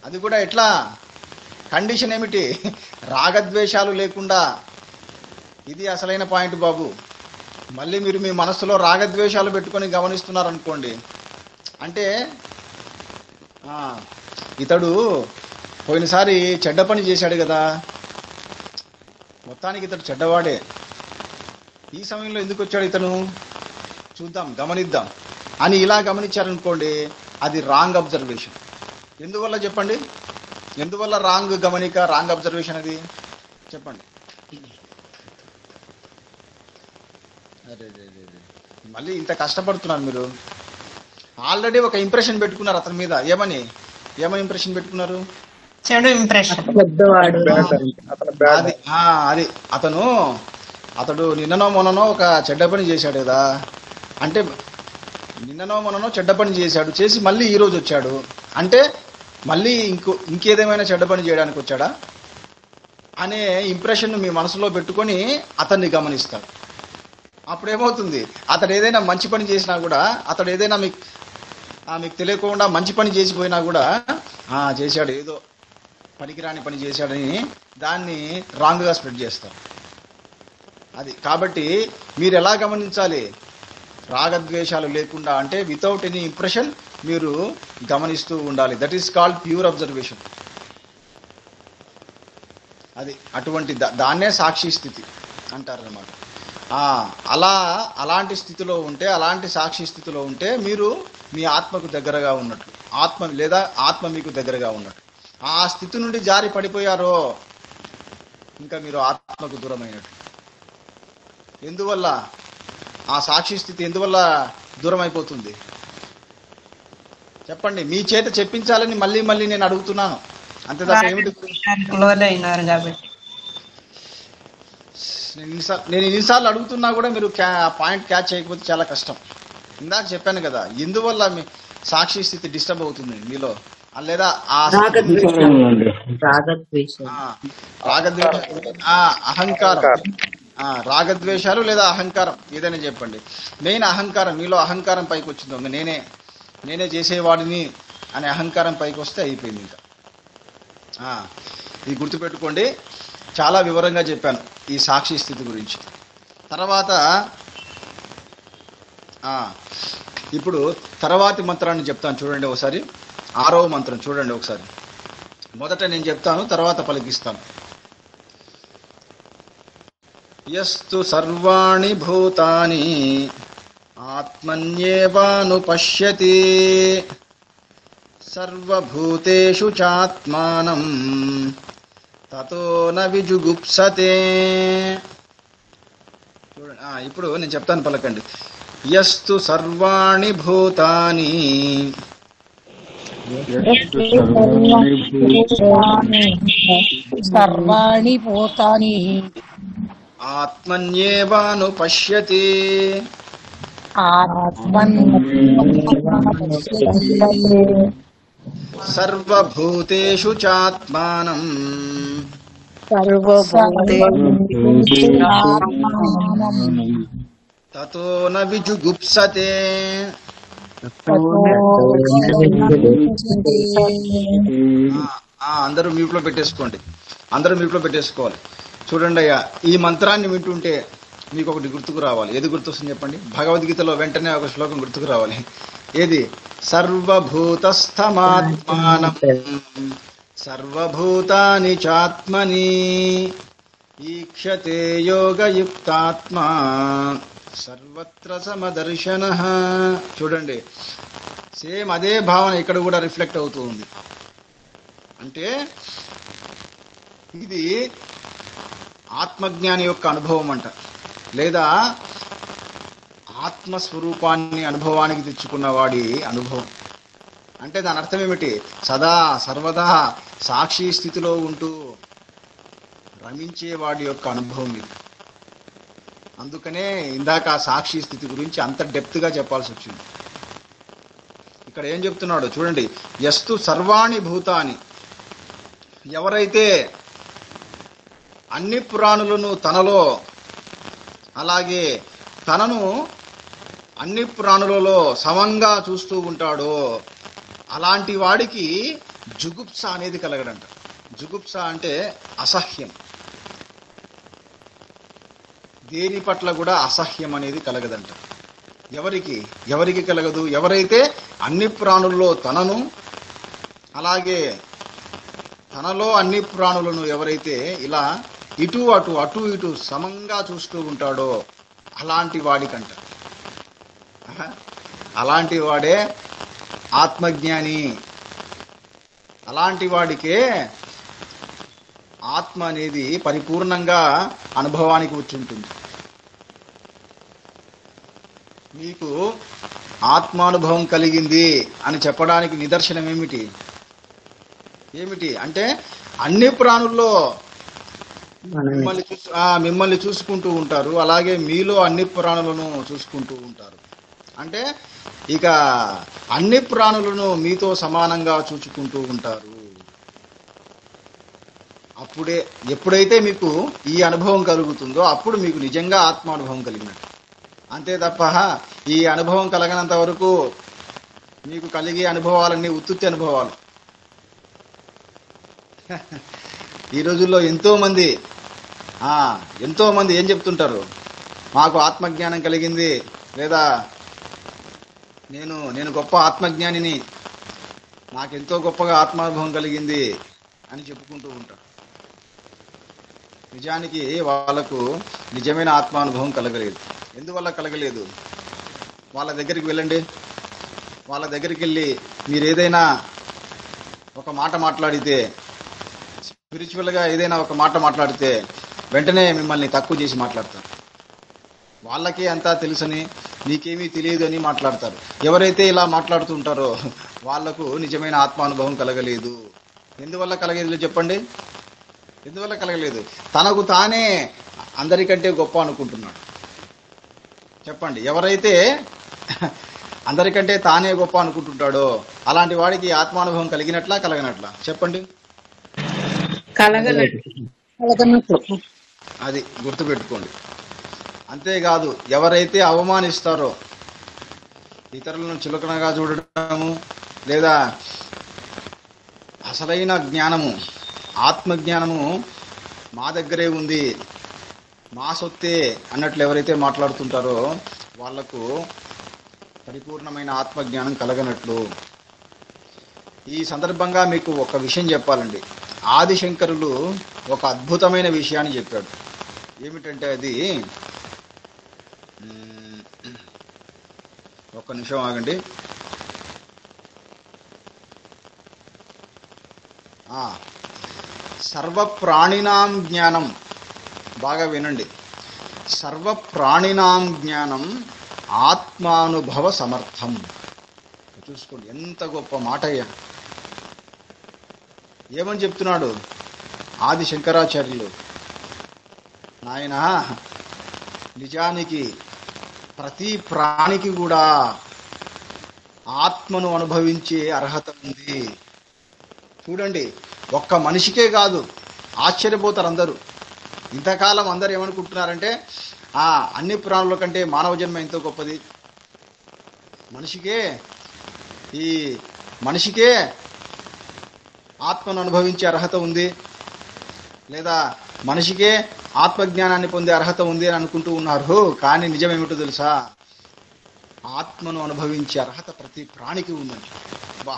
అది కూడా ఎట్లా? కండిషన్ ఏమిటి? రాగద్వేషాలు లేకుండా. ఇది అసలైన పాయింట్ బాబు. మళ్ళీ మీరు మీ మనసులో రాగద్వేషాలు పెట్టుకొని గమనిస్తున్నారనుకోండి, అంటే ఇతడు పోయినసారి చెడ్డ పని చేశాడు కదా, మొత్తానికి ఇతడు చెడ్డవాడే, ఈ సమయంలో ఎందుకు వచ్చాడు ఇతను, చూద్దాం, గమనిద్దాం అని ఇలా గమనించారనుకోండి, అది రాంగ్ అబ్జర్వేషన్. ఎందువల్ల చెప్పండి? ఎందువల్ల రాంగ్ గమనిక, రాంగ్ అబ్జర్వేషన్ అది చెప్పండి? అరే మళ్ళీ ఇంత కష్టపడుతున్నారు మీరు. ఆల్రెడీ ఒక ఇంప్రెషన్ పెట్టుకున్నారు అతని మీద. ఏమని ఇంప్రెషన్ పెట్టుకున్నారు? చెడు ఇంప్రెషన్. అది అతడు నిన్ననో మొన్ననో ఒక చెడ్డ పని చేశాడు కదా, అంటే నిన్ననో మొన్ననో చెడ్డ పని చేసి మళ్ళీ ఈ రోజు వచ్చాడు అంటే మళ్ళీ ఇంకేదేమైనా చెడ్డ పని చేయడానికి వచ్చాడా? అనే ఇంప్రెషన్ మీ మనసులో పెట్టుకొని అతన్ని గమనిస్తాడు. అప్పుడు ఏమవుతుంది, అతడు ఏదైనా మంచి పని చేసినా కూడా, అతడు ఏదైనా మీకు తెలియకుండా మంచి పని చేసిపోయినా కూడా చేశాడు, ఏదో పనికిరాని పని చేశాడని దాన్ని రాంగ్గా స్ప్రెడ్ చేస్తారు. అది కాబట్టి మీరు ఎలా గమనించాలి, రాగద్వేషాలు లేకుండా, అంటే వితౌట్ ఎనీ ఇంప్రెషన్ మీరు గమనిస్తూ ఉండాలి. That is called pure observation. అది అటువంటి దాన్నే సాక్షి స్థితి అంటారు అన్నమాట. అలాంటి స్థితిలో ఉంటే, అలాంటి సాక్షి స్థితిలో ఉంటే మీరు మీ ఆత్మకు దగ్గరగా ఉన్నట్లు, ఆత్మ మీకు దగ్గరగా ఉన్నట్లు. ఆ స్థితి నుండి జారి పడిపోయారో ఇంకా మీరు ఆత్మకు దూరమైనట్లు. ఎందువల్ల ఆ సాక్షి స్థితి ఎందువల్ల దూరం అయిపోతుంది చెప్పండి? మీ చేత చెప్పించాలని మళ్ళీ మళ్ళీ నేను అడుగుతున్నాను. అంతే తప్ప ఏమిటి? నేను ఎన్నిసార్లు అడుగుతున్నా కూడా మీరు పాయింట్ క్యాచ్ చేయకపోతే చాలా కష్టం. ఇందాక చెప్పాను కదా, ఎందువల్ల మీ సాక్షి స్థితి డిస్టర్బ్ అవుతుంది మీలో, లేదా అహంకారం, రాగద్వేషాలు లేదా అహంకారం, ఏదైనా చెప్పండి. మెయిన్ అహంకారం, మీలో అహంకారం పైకి వచ్చింది, నేనే చేసేవాడిని అనే అహంకారం పైకి వస్తే అయిపోయింది. ఇంకా ఇది గుర్తుపెట్టుకోండి. చాలా వివరంగా చెప్పాను ఈ సాక్షి స్థితి గురించి. తర్వాత ఇప్పుడు తర్వాతి మంత్రాన్ని చెప్తాను చూడండి ఒకసారి. 6వ మంత్రం చూడండి ఒకసారి. మొదట నేను చెప్తాను, తర్వాత పలికిస్తాను. యస్తు సర్వాణి భూతాని ఆత్మన్యేవానుపశ్యతి సర్వభూతేషు చాత్మానం తతో న విజుగుప్సతే. చూడండి, ఇప్పుడు నేను చెప్తాను, పలకండి. యస్తు సర్వాణి భూతాని సర్వాణి భూతాని ఆత్మన్యేవానుపశ్యతి సర్వభూతేషు చాత్మానం తతో న విజుగుప్సతే. అందరూ మ్యూట్లో పెట్టేసుకోవాలి. చూడండి అయ్యా, ఈ మంత్రాన్ని వింటుంటే మీకు ఒకటి గుర్తుకు రావాలి. ఏది గుర్తొస్తుంది చెప్పండి? భగవద్గీతలో వెంటనే ఒక శ్లోకం గుర్తుకు రావాలి. ఏది? సర్వభూతస్థమాత్మానం సర్వభూతాని చాత్మని ఈక్షతే యోగయుక్తాత్మా సర్వత్ర సమదర్శనః. చూడండి, సేమ్ అదే భావన ఇక్కడ కూడా రిఫ్లెక్ట్ అవుతూ ఉంది. అంటే ఇది ఆత్మజ్ఞాని యొక్క అనుభవం అంట, లేదా ఆత్మస్వరూపాన్ని అనుభవానికి తెచ్చుకున్న వాడి అనుభవం. అంటే దాని అర్థం ఏమిటి? సదా సర్వదా సాక్షి స్థితిలో ఉంటూ రమించే వాడి యొక్క అనుభవం ఇది. అందుకనే ఇందాక ఆ సాక్షి స్థితి గురించి అంత డెప్త్గా చెప్పాల్సి వచ్చింది. ఇక్కడ ఏం చెప్తున్నాడు చూడండి. యస్తు సర్వాణి భూతాని, ఎవరైతే అన్ని ప్రాణులను తనలో, అలాగే తనను అన్ని ప్రాణులలో సమంగా చూస్తూ ఉంటాడో అలాంటి వాడికి జుగుప్స అనేది కలగడంట. జుగుప్స అంటే అసహ్యం, దేని పట్ల కూడా అసహ్యం అనేది కలగదంట. ఎవరికి కలగదు? ఎవరైతే అన్ని ప్రాణుల్లో తనను, అలాగే తనలో అన్ని ప్రాణులను ఎవరైతే ఇలా ఇటు అటు అటు ఇటు సమంగా చూస్తూ ఉంటాడో అలాంటి వాడికంట. అలాంటి వాడే ఆత్మజ్ఞాని. అలాంటి వాడికే ఆత్మ అనేది పరిపూర్ణంగా అనుభవానికి వచ్చి ఉంటుంది. మీకు ఆత్మానుభవం కలిగింది అని చెప్పడానికి నిదర్శనం ఏమిటి అంటే అన్ని ప్రాణుల్లో మిమ్మల్ని చూసుకుంటూ ఉంటారు, అలాగే మీలో అన్ని ప్రాణులను చూసుకుంటూ ఉంటారు. అంటే ఇక అన్ని ప్రాణులను మీతో సమానంగా చూసుకుంటూ ఉంటారు. అప్పుడే ఎప్పుడైతే మీకు ఈ అనుభవం కలుగుతుందో అప్పుడు మీకు నిజంగా ఆత్మానుభవం కలిగినట్టు. అంతే తప్ప ఈ అనుభవం కలగనంత వరకు మీకు కలిగే అనుభవాలన్నీ ఉత్తుత్తి అనుభవాలు. ఈ రోజుల్లో ఎంతో మంది ఏం చెప్తుంటారు, మాకు ఆత్మజ్ఞానం కలిగింది, లేదా నేను గొప్ప ఆత్మజ్ఞానిని, నాకెంతో గొప్పగా ఆత్మానుభవం కలిగింది అని చెప్పుకుంటూ ఉంటారు. నిజానికి వాళ్ళకు నిజమైన ఆత్మానుభవం కలగలేదు. ఎందువల్ల కలగలేదు? వాళ్ళ దగ్గరికి వెళ్ళండి, వాళ్ళ దగ్గరికి వెళ్ళి మీరు ఏదైనా ఒక మాట మాట్లాడితే, స్పిరిచువల్గా ఏదైనా ఒక మాట మాట్లాడితే వెంటనే మిమ్మల్ని తక్కువ చేసి మాట్లాడతారు. వాళ్ళకే అంతా తెలుసని నీకేమీ తెలియదు అని మాట్లాడతారు. ఎవరైతే ఇలా మాట్లాడుతుంటారో వాళ్లకు నిజమైన ఆత్మానుభవం కలగలేదు. ఎందువల్ల కలగలేదు చెప్పండి? ఎందువల్ల కలగలేదు? తనకు తానే అందరికంటే గొప్ప అనుకుంటున్నాడు. చెప్పండి, ఎవరైతే అందరికంటే తానే గొప్ప అనుకుంటుంటాడో అలాంటి వాడికి ఆత్మానుభవం కలిగినట్లా కలగనట్లా చెప్పండి? కలగనట్లు. అది గుర్తుపెట్టుకోండి. అంతేకాదు, ఎవరైతే అవమానిస్తారో, ఇతరులను చులకనగా చూడటము, లేదా అసలైన జ్ఞానము ఆత్మజ్ఞానము మా దగ్గరే ఉంది, మా సొత్తే అన్నట్లు ఎవరైతే మాట్లాడుతుంటారో వాళ్లకు పరిపూర్ణమైన ఆత్మజ్ఞానం కలగనట్లు. ఈ సందర్భంగా మీకు ఒక విషయం చెప్పాలండి. ఆదిశంకరులు ఒక అద్భుతమైన విషయాన్ని చెప్పాడు. ఏమిటంటే అది, ఒక్క నిమిషం ఆగండి. సర్వప్రాణినాం జ్ఞానం, బాగా వినండి, సర్వప్రాణినాం జ్ఞానం ఆత్మానుభవ సమర్థం. చూసుకోండి, ఎంత గొప్ప మాట అయ్యా. ఏమని చెప్తున్నాడు ఆది శంకరాచార్యులు? నాయనా, నిజానికి ప్రతి ప్రాణికి కూడా ఆత్మను అనుభవించే అర్హత ఉంది. చూడండి, ఒక్క మనిషికే కాదు, ఆశ్చర్యపోతారు అందరూ. ఇంతకాలం అందరు ఏమనుకుంటున్నారంటే అన్ని ప్రాణుల కంటే మానవ జన్మ ఎంతో గొప్పది, మనిషికే ఆత్మను అనుభవించే అర్హత ఉంది, లేదా మనిషికే ఆత్మజ్ఞానాన్ని పొందే అర్హత ఉంది అని అనుకుంటూ ఉన్నారు. కానీ నిజం ఏమిటో తెలుసా? ఆత్మను అనుభవించే అర్హత ప్రతి ప్రాణికి ఉందండి. బా,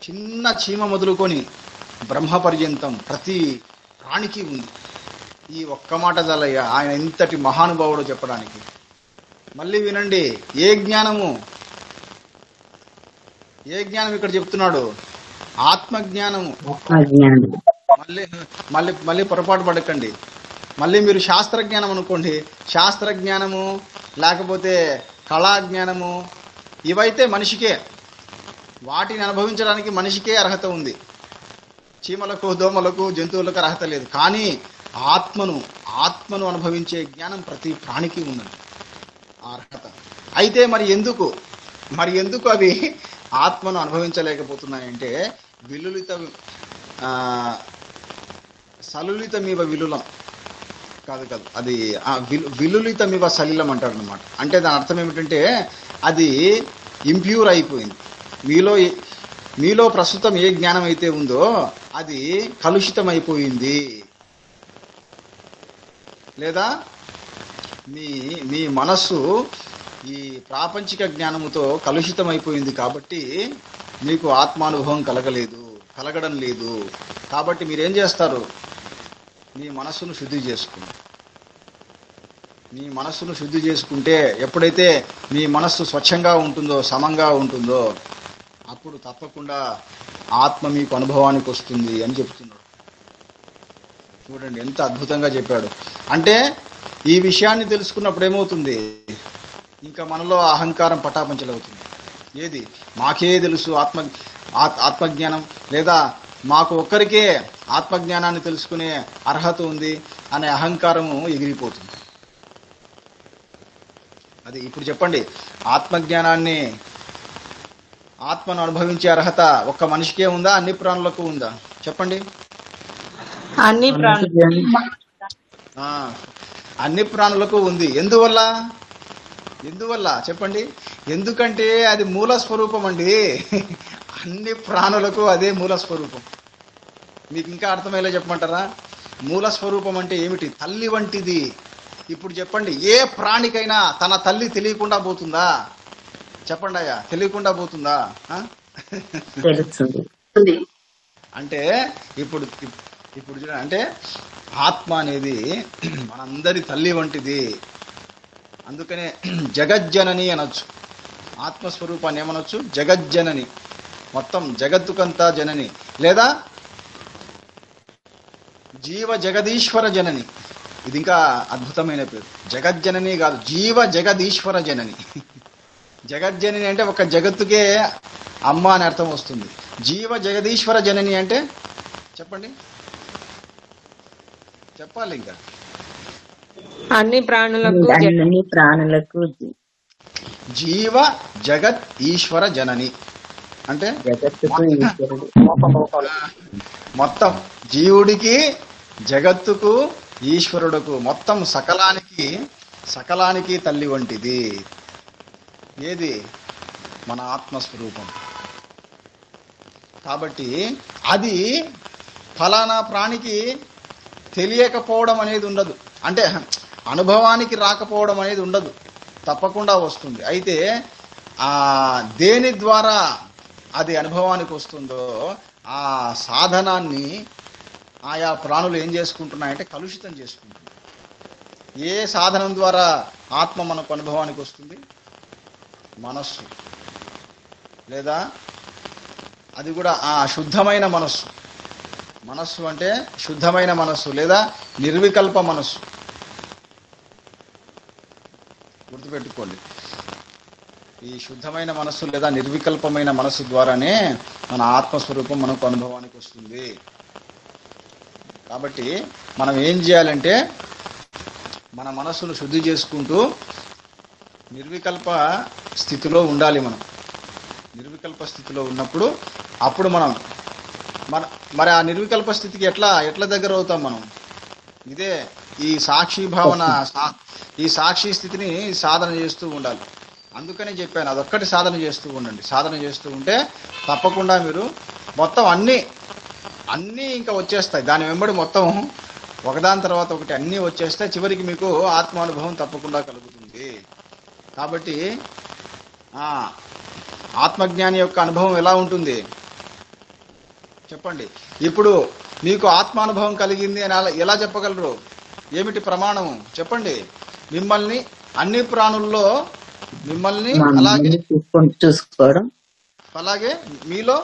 చిన్న చీమ మొదలుకొని బ్రహ్మ పర్యంతం ప్రతి ప్రాణికి ఉంది. ఈ ఒక్క మాట చాలయ్యా ఆయన ఎంతటి మహానుభావుడో చెప్పడానికి. మళ్ళీ వినండి, ఏ జ్ఞానం ఇక్కడ చెప్తున్నాడు? ఆత్మజ్ఞానము. మళ్ళీ పొరపాటు పడకండి. మళ్ళీ మీరు శాస్త్రజ్ఞానం అనుకోండి, శాస్త్రజ్ఞానము లేకపోతే కళాజ్ఞానము, ఇవైతే మనిషికే, వాటిని అనుభవించడానికి మనిషికే అర్హత ఉంది. చీమలకు, దోమలకు, జంతువులకు అర్హత లేదు. కానీ ఆత్మను అనుభవించే జ్ఞానం ప్రతి ప్రాణికి ఉన్నది అర్హత. అయితే మరి ఎందుకు అవి ఆత్మను అనుభవించలేకపోతున్నాయంటే, సలులితమివ విలులం కాదు, అది విలులితమివ సలిలం అంటారు అన్నమాట. అంటే దాని అర్థం ఏమిటంటే, అది ఇంప్యూర్ అయిపోయింది. మీలో ప్రస్తుతం ఏ జ్ఞానం అయితే ఉందో అది కలుషితం అయిపోయింది, లేదా మీ మనస్సు ఈ ప్రాపంచిక జ్ఞానముతో కలుషితం అయిపోయింది. కాబట్టి మీకు ఆత్మానుభవం కలగడం లేదు. కాబట్టి మీరేం చేస్తారు? మీ మనస్సును శుద్ధి చేసుకుంటే, ఎప్పుడైతే మీ మనస్సు స్వచ్ఛంగా ఉంటుందో, సమంగా ఉంటుందో, అప్పుడు తప్పకుండా ఆత్మ మీకు అనుభవానికి వస్తుంది అని చెప్తున్నాడు. చూడండి ఎంత అద్భుతంగా చెప్పాడు. అంటే ఈ విషయాన్ని తెలుసుకున్నప్పుడు ఏమవుతుంది? ఇంకా మనలో అహంకారం పటాపంచలవుతుంది. ఏది మాకే తెలుసు ఆత్మజ్ఞానం, లేదా మాకు ఒక్కరికే ఆత్మజ్ఞానాన్ని తెలుసుకునే అర్హత ఉంది అనే అహంకారము ఎగిరిపోతుంది. అది ఇప్పుడు చెప్పండి, ఆత్మను అనుభవించే అర్హత ఒక్క మనిషికే ఉందా, అన్ని ప్రాణులకు ఉందా? చెప్పండి. అన్ని ప్రాణులు ఆ, అన్ని ప్రాణులకు ఉంది. ఎందువల్ల? ఎందువల్ల చెప్పండి. ఎందుకంటే అది మూల స్వరూపం అండి. అన్ని ప్రాణులకు అదే మూల స్వరూపం. మీకు ఇంకా అర్థమయ్యేలా చెప్పమంటారా? మూల స్వరూపం అంటే ఏమిటి? తల్లి వంటిది. ఇప్పుడు చెప్పండి, ఏ ప్రాణికైనా తన తల్లి తెలియకుండా పోతుందా? చెప్పండి అయ్యా, తెలియకుండా పోతుందా? ఆ? తెలుస్తుంది. అంటే ఇప్పుడు ఇప్పుడు చూడండి, అంటే ఆత్మ అనేది మనందరి తల్లి వంటిది. అందుకనే జగజ్జనని అనొచ్చు. ఆత్మస్వరూపాన్ని ఏమనొచ్చు? జగజ్జనని. మొత్తం జగత్తుకంతా జనని, లేదా జీవ జగదీశ్వర జనని. ఇది ఇంకా అద్భుతమైన పేరు. జగజ్జనని కాదు, జీవ జగదీశ్వర జనని. జగజ్జనని అంటే ఒక జగత్తుకే అమ్మ అని అర్థం వస్తుంది. జీవ జగదీశ్వర జనని అంటే చెప్పండి, చెప్పాలి ఇంకా. అన్ని ప్రాణులకు అన్ని ప్రాణులకు జీవ జగత్ ఈశ్వర జనని అంటే జగత్తుకు ఈశ్వరుడు. మొత్తం జీవుడికి, జగత్తుకు, ఈశ్వరుడుకు, మొత్తం సకలానికి తల్లి వంటిది. ఏది? మన ఆత్మస్వరూపం. కాబట్టి అది ఫలానా ప్రాణికి తెలియకపోవడం అనేది ఉండదు. అంటే అనుభవానికి రాకపోవడం అనేది ఉండదు, తప్పకుండా వస్తుంది. అయితే ఆ దేని ద్వారా అది అనుభవానికి వస్తుందో ఆ సాధనాన్ని ఆయా ప్రాణులు ఏం చేసుకుంటున్నాయంటే కలుషితం చేసుకుంటున్నాయి. ఏ సాధనం ద్వారా ఆత్మ మనకు అనుభవానికి వస్తుంది? మనస్సు, లేదా అది కూడా ఆ శుద్ధమైన మనస్సు. మనస్సు అంటే శుద్ధమైన మనస్సు, లేదా నిర్వికల్ప మనస్సు. గుర్తుపెట్టుకోండి, ఈ శుద్ధమైన మనస్సు లేదా నిర్వికల్పమైన మనస్సు ద్వారానే మన ఆత్మస్వరూపం మనకు అనుభవానికి వస్తుంది. కాబట్టి మనం ఏం చేయాలంటే మన మనస్సును శుద్ధి చేసుకుంటూ నిర్వికల్ప స్థితిలో ఉండాలి. మనం నిర్వికల్ప స్థితిలో ఉన్నప్పుడు అప్పుడు మరి ఆ నిర్వికల్ప స్థితికి ఎట్లా దగ్గర అవుతాం మనం? ఇదే ఈ సాక్షి భావన, ఈ సాక్షి స్థితిని సాధన చేస్తూ ఉండాలి. అందుకనే చెప్పాను, అదొక్కటి సాధన చేస్తూ ఉండండి. సాధన చేస్తూ ఉంటే తప్పకుండా మీరు మొత్తం అన్నీ ఇంకా వచ్చేస్తాయి. దాని వెంబడి మొత్తం ఒకదాని తర్వాత ఒకటి అన్నీ వచ్చేస్తే చివరికి మీకు ఆత్మానుభవం తప్పకుండా కలుగుతుంది. కాబట్టి ఆత్మజ్ఞాని యొక్క అనుభవం ఎలా ఉంటుంది చెప్పండి. ఇప్పుడు మీకు ఆత్మానుభవం కలిగింది అని ఎలా చెప్పగలరు? ఏమిటి ప్రమాణం చెప్పండి? మిమ్మల్ని అన్ని ప్రాణుల్లో మిమ్మల్ని చూసుకోవడం, అలాగే మీలో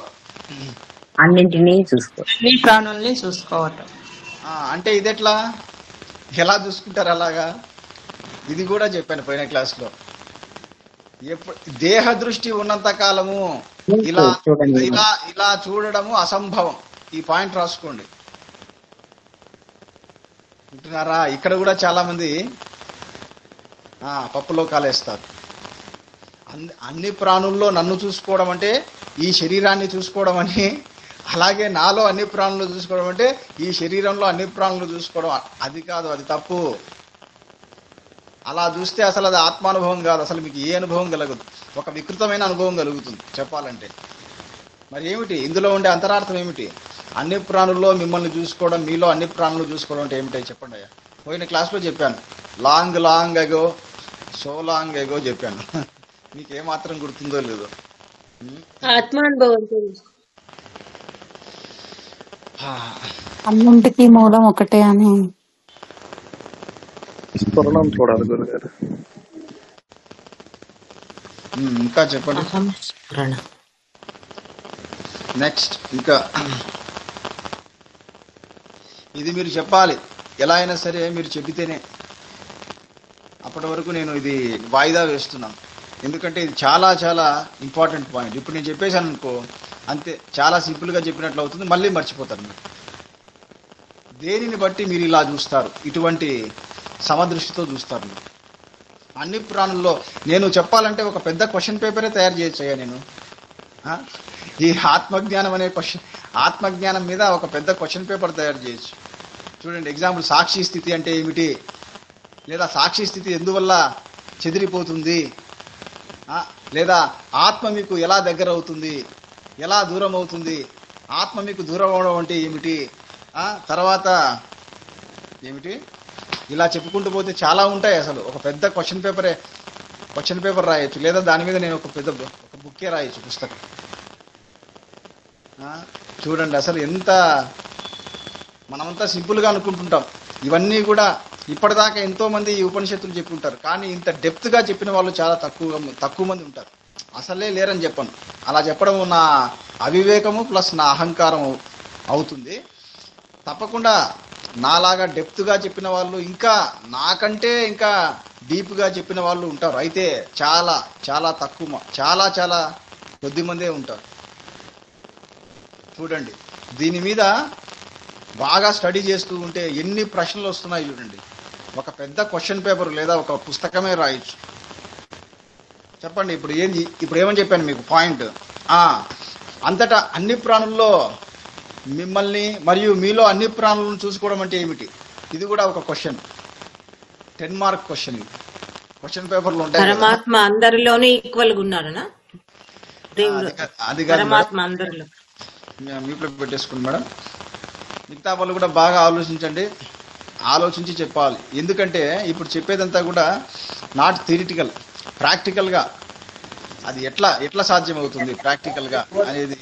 అన్నింటినీ చూసుకోవడం, అన్ని ప్రాణుల్ని చూసుకోవటం. అంటే ఇదెట్లా, ఎలా చూసుకుంటారు అలాగా? ఇది కూడా చెప్పాను పోయిన క్లాస్లో. దేహ దృష్టి ఉన్నంత కాలము ఇలా చూడడము అసంభవం. ఈ పాయింట్ రాసుకోండి. వింటున్నారా? ఇక్కడ కూడా చాలా మంది పప్పులో కాలేస్తారు. అన్ని ప్రాణుల్లో నన్ను చూసుకోవడం అంటే ఈ శరీరాన్ని చూసుకోవడం అని, అలాగే నాలో అన్ని ప్రాణులు చూసుకోవడం అంటే ఈ శరీరంలో అన్ని ప్రాణులు చూసుకోవడం. అది కాదు, అది తప్పు. అలా చూస్తే అసలు అది ఆత్మానుభవం కాదు. అసలు మీకు ఏ అనుభవం కలగదు, ఒక వికృతమైన అనుభవం కలుగుతుంది చెప్పాలంటే. మరి ఏమిటి ఇందులో ఉండే అంతరార్థం ఏమిటి? అన్ని ప్రాణుల్లో మిమ్మల్ని చూసుకోవడం, మీలో అన్ని ప్రాణులు చూసుకోవడం అంటే ఏమిటి చెప్పండి అయ్యా. పోయిన క్లాస్లో చెప్పాను, long ago, so long ago చెప్పాను. మీకు ఏమాత్రం గుర్తుందో లేదో. ఆత్మానుభవం అన్నింటికి మూలం ఒకటే అని స్ఫురణం చూడాలి గురుగారు. ఇంకా చెప్పండి. నెక్స్ట్ ఇంకా ఇది మీరు చెప్పాలి. ఎలా అయినా సరే మీరు చెబితేనే. అప్పటి వరకు నేను ఇది వాయిదా వేస్తున్నాను, ఎందుకంటే ఇది చాలా చాలా ఇంపార్టెంట్ పాయింట్. ఇప్పుడు నేను చెప్పేశాను అనుకో, అంతే, చాలా సింపుల్గా చెప్పినట్లు అవుతుంది, మళ్ళీ మర్చిపోతారు మీరు. దేనిని బట్టి మీరు ఇలా చూస్తారు? ఇటువంటి సమదృష్టితో చూస్తారు మీరు. అన్ని ప్రాణుల్లో నేను చెప్పాలంటే ఒక పెద్ద క్వశ్చన్ పేపరే తయారు చేయొచ్చయ్యా నేను. ఈ ఆత్మజ్ఞానం అనే ఆత్మజ్ఞానం మీద ఒక పెద్ద క్వశ్చన్ పేపర్ తయారు చేయొచ్చు. చూడండి ఎగ్జాంపుల్, సాక్షి స్థితి అంటే ఏమిటి, లేదా సాక్షి స్థితి ఎందువల్ల చెదిరిపోతుంది, లేదా ఆత్మ మీకు ఎలా దగ్గర అవుతుంది, ఎలా దూరం అవుతుంది, ఆత్మ మీకు దూరం అవడం అంటే ఏమిటి, తర్వాత ఏమిటి, ఇలా చెప్పుకుంటూ పోతే చాలా ఉంటాయి. అసలు ఒక పెద్ద క్వశ్చన్ పేపర్ రాయొచ్చు, లేదా దాని మీద నేను ఒక బుక్కే రాయొచ్చు, పుస్తకం. చూడండి అసలు ఎంత మనమంతా సింపుల్గా అనుకుంటుంటాం. ఇవన్నీ కూడా ఇప్పటిదాకా ఎంతో మంది ఈ ఉపనిషత్తులు చెప్పుంటారు, కానీ ఇంత డెప్త్గా చెప్పిన వాళ్ళు చాలా తక్కువ మంది ఉంటారు. అసలే లేరని చెప్పను. అలా చెప్పడం నా అవివేకము ప్లస్ నా అహంకారం అవుతుంది. తప్పకుండా నాలాగా డెప్త్గా చెప్పిన వాళ్ళు, ఇంకా నాకంటే ఇంకా డీప్గా చెప్పిన వాళ్ళు ఉంటారు. అయితే చాలా చాలా తక్కువ, చాలా కొద్ది మందే ఉంటారు. చూడండి, దీని మీద బాగా స్టడీ చేస్తూ ఉంటే ఎన్ని ప్రశ్నలు వస్తున్నాయి చూడండి. ఒక పెద్ద క్వశ్చన్ పేపర్ లేదా ఒక పుస్తకమే రాయొచ్చు. చెప్పండి, ఇప్పుడు ఏమని చెప్పాను మీకు పాయింట్. అంతటా అన్ని ప్రాణుల్లో మిమ్మల్ని మరియు మీలో అన్ని ప్రాణులను చూసుకోవడం అంటే ఏమిటి, ఇది కూడా ఒక క్వశ్చన్. 10 mark question. ఇది క్వశ్చన్ పేపర్లు ఉంటాయి. పరమాత్మ అందరిలోనే ఈక్వల్ గా ఉన్నాడనా? అది కాదు, పరమాత్మ అందరిలో. మీట్లో పెట్టేసుకోండి మేడం. మిగతా వాళ్ళు కూడా బాగా ఆలోచించండి, ఆలోచించి చెప్పాలి. ఎందుకంటే ఇప్పుడు చెప్పేదంతా కూడా నాట్ థియరిటికల్, ప్రాక్టికల్గా అది ఎట్లా సాధ్యమవుతుంది ప్రాక్టికల్గా అనేది.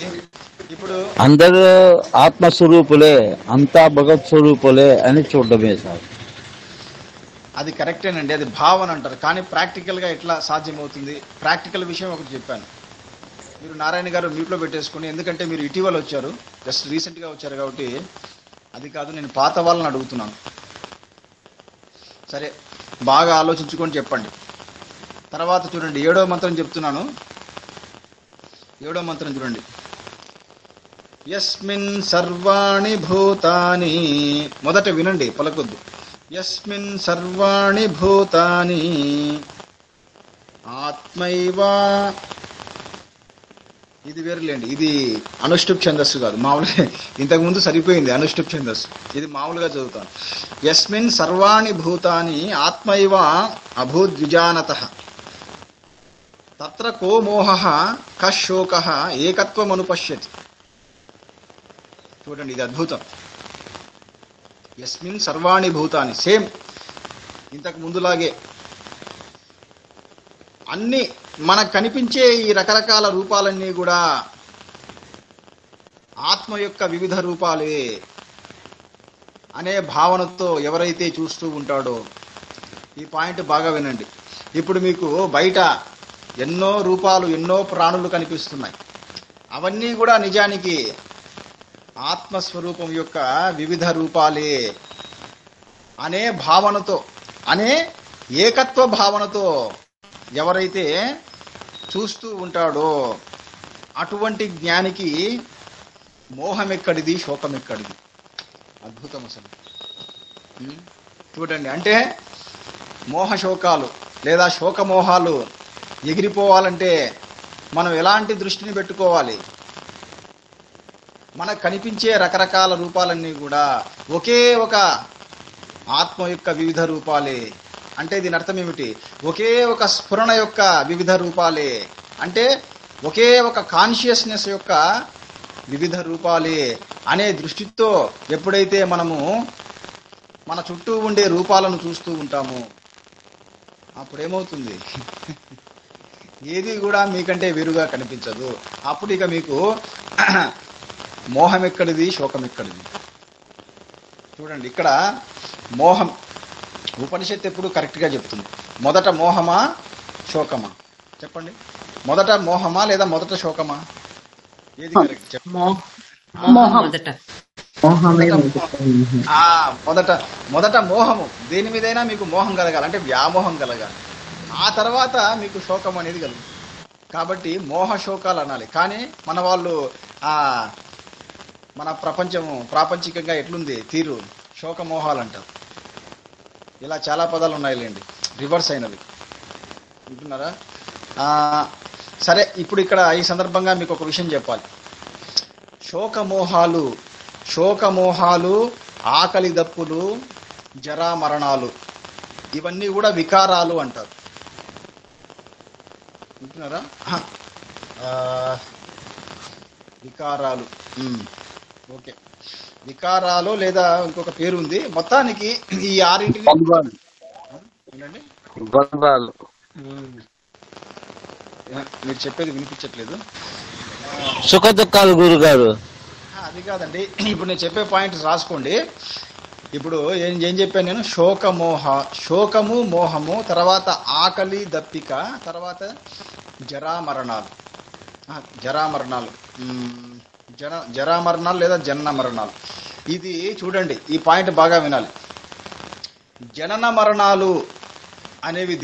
ఇప్పుడు అందరూ ఆత్మస్వరూపులే, అంతా భగవత్ స్వరూపులే అని చూడడమే సార్. అది కరెక్టేనండి, అది భావన అంటారు. కానీ ప్రాక్టికల్గా ఎట్లా సాధ్యమవుతుంది? ప్రాక్టికల్ విషయం ఒకటి చెప్పాను. మీరు నారాయణ గారు మ్యూట్లో పెట్టేసుకుని, ఎందుకంటే మీరు ఇటీవల వచ్చారు, జస్ట్ రీసెంట్గా వచ్చారు కాబట్టి అది కాదు, నేను పాత వాళ్ళని అడుగుతున్నాను. సరే, బాగా ఆలోచించుకొని చెప్పండి. తర్వాత చూడండి 7వ మంత్రం చెప్తున్నాను. 7వ మంత్రం చూడండి. యస్మిన్ సర్వాణి భూతాని, మొదట వినండి, పలకొద్దు. యస్మిన్ సర్వాణి భూతాని ఆత్మైవా, ఇది వేరులేండి, ఇది అనుష్ఠుప్ ఛందస్సు కాదు, మామూలుగా ఇంతకుముందు సరిపోయింది అనుష్ఠుప్ ఛందస్సు, ఇది మామూలుగా చదువుతాను. యస్మిన్ సర్వాణి భూతాని ఆత్మైవ అభూద్విజానతః తత్ర కో మోహః కశోకః ఏకత్వం అనుపశ్యతి. చూడండి, ఇది అద్భుతం. యస్మిన్ సర్వాణి భూతాని, సేమ్ ఇంతకు ముందులాగే అన్ని మనకు కనిపించే ఈ రకరకాల రూపాలన్నీ కూడా ఆత్మ యొక్క వివిధ రూపాలే అనే భావనతో ఎవరైతే చూస్తూ ఉంటాడో, ఈ పాయింట్ బాగా వినండి. ఇప్పుడు మీకు బయట ఎన్నో రూపాలు, ఎన్నో ప్రాణులు కనిపిస్తున్నాయి. అవన్నీ కూడా నిజానికి ఆత్మస్వరూపం యొక్క వివిధ రూపాలే అనే భావనతో, అనే ఏకత్వ భావనతో ఎవరైతే చూస్తూ ఉంటాడో అటువంటి జ్ఞానికి మోహం ఎక్కడిది, శోకం ఎక్కడిది. అద్భుతం అసలు. చూడండి, అంటే మోహశోకాలు లేదా శోకమోహాలు ఎగిరిపోవాలంటే మనం ఎలాంటి దృష్టిని పెట్టుకోవాలి? మనకు కనిపించే రకరకాల రూపాలన్నీ కూడా ఒకే ఒక ఆత్మ యొక్క వివిధ రూపాలే. అంటే దీని అర్థం ఏమిటి? ఒకే ఒక స్ఫురణ యొక్క వివిధ రూపాలే, అంటే ఒకే ఒక కాన్షియస్నెస్ యొక్క వివిధ రూపాలే అనే దృష్టితో ఎప్పుడైతే మనము మన చుట్టూ ఉండే రూపాలను చూస్తూ ఉంటామో అప్పుడేమవుతుంది? ఏది కూడా మీకంటే వేరుగా కనిపించదు. అప్పుడు ఇక మీకు మోహం ఎక్కడిది, శోకం ఎక్కడిది? చూడండి, ఇక్కడ మోహం ఉపనిషత్తు ఎప్పుడు కరెక్ట్గా చెప్తుంది. మొదట మోహమా శోకమా? చెప్పండి, మొదట మోహమా లేదా మొదట శోకమా? ఏది కరెక్ట్ చెప్పండి. మొదట మోహము. దేని మీదైనా మీకు మోహం కలగాలి, అంటే వ్యామోహం కలగాలి. ఆ తర్వాత మీకు శోకం అనేది కలుగుతుంది. కాబట్టి మోహ శోకాలు అనాలి. కానీ మన వాళ్ళు మన ప్రాపంచికంగా ఎట్లుంది తీరు, శోకమోహాలు అంటారు. ఇలా చాలా పదాలు ఉన్నాయిలేండి, రివర్స్ అయినవి. వింటున్నారా? సరే, ఇప్పుడు ఇక్కడ ఈ సందర్భంగా మీకు ఒక విషయం చెప్పాలి. శోకమోహాలు ఆకలి దప్పులు, జరా మరణాలు, ఇవన్నీ కూడా వికారాలు అంటారు. వింటున్నారా? ఆ, వికారాలు. ఓకే, వికారాలు లేదా ఇంకొక పేరు ఉంది. మొత్తానికి ఈ ఆరింటిని ద్వంద్వాలు. ఏంటండి? ద్వంద్వాలు. మీరు చెప్పేది వినిపించట్లేదు. సుఖ దుఃఖాలు గురుగారు. అది కాదండి, ఇప్పుడు నేను చెప్పే పాయింట్స్ రాసుకోండి. ఇప్పుడు ఏం చెప్పాను నేను? శోకము, మోహము, తర్వాత ఆకలి దప్పిక, తర్వాత జరామరణాలు. జరామరణాలు లేదా జనన మరణాలు. ఇది చూడండి, ఈ పాయింట్ బాగా వినాలి. జనన మరణాలు అనేవి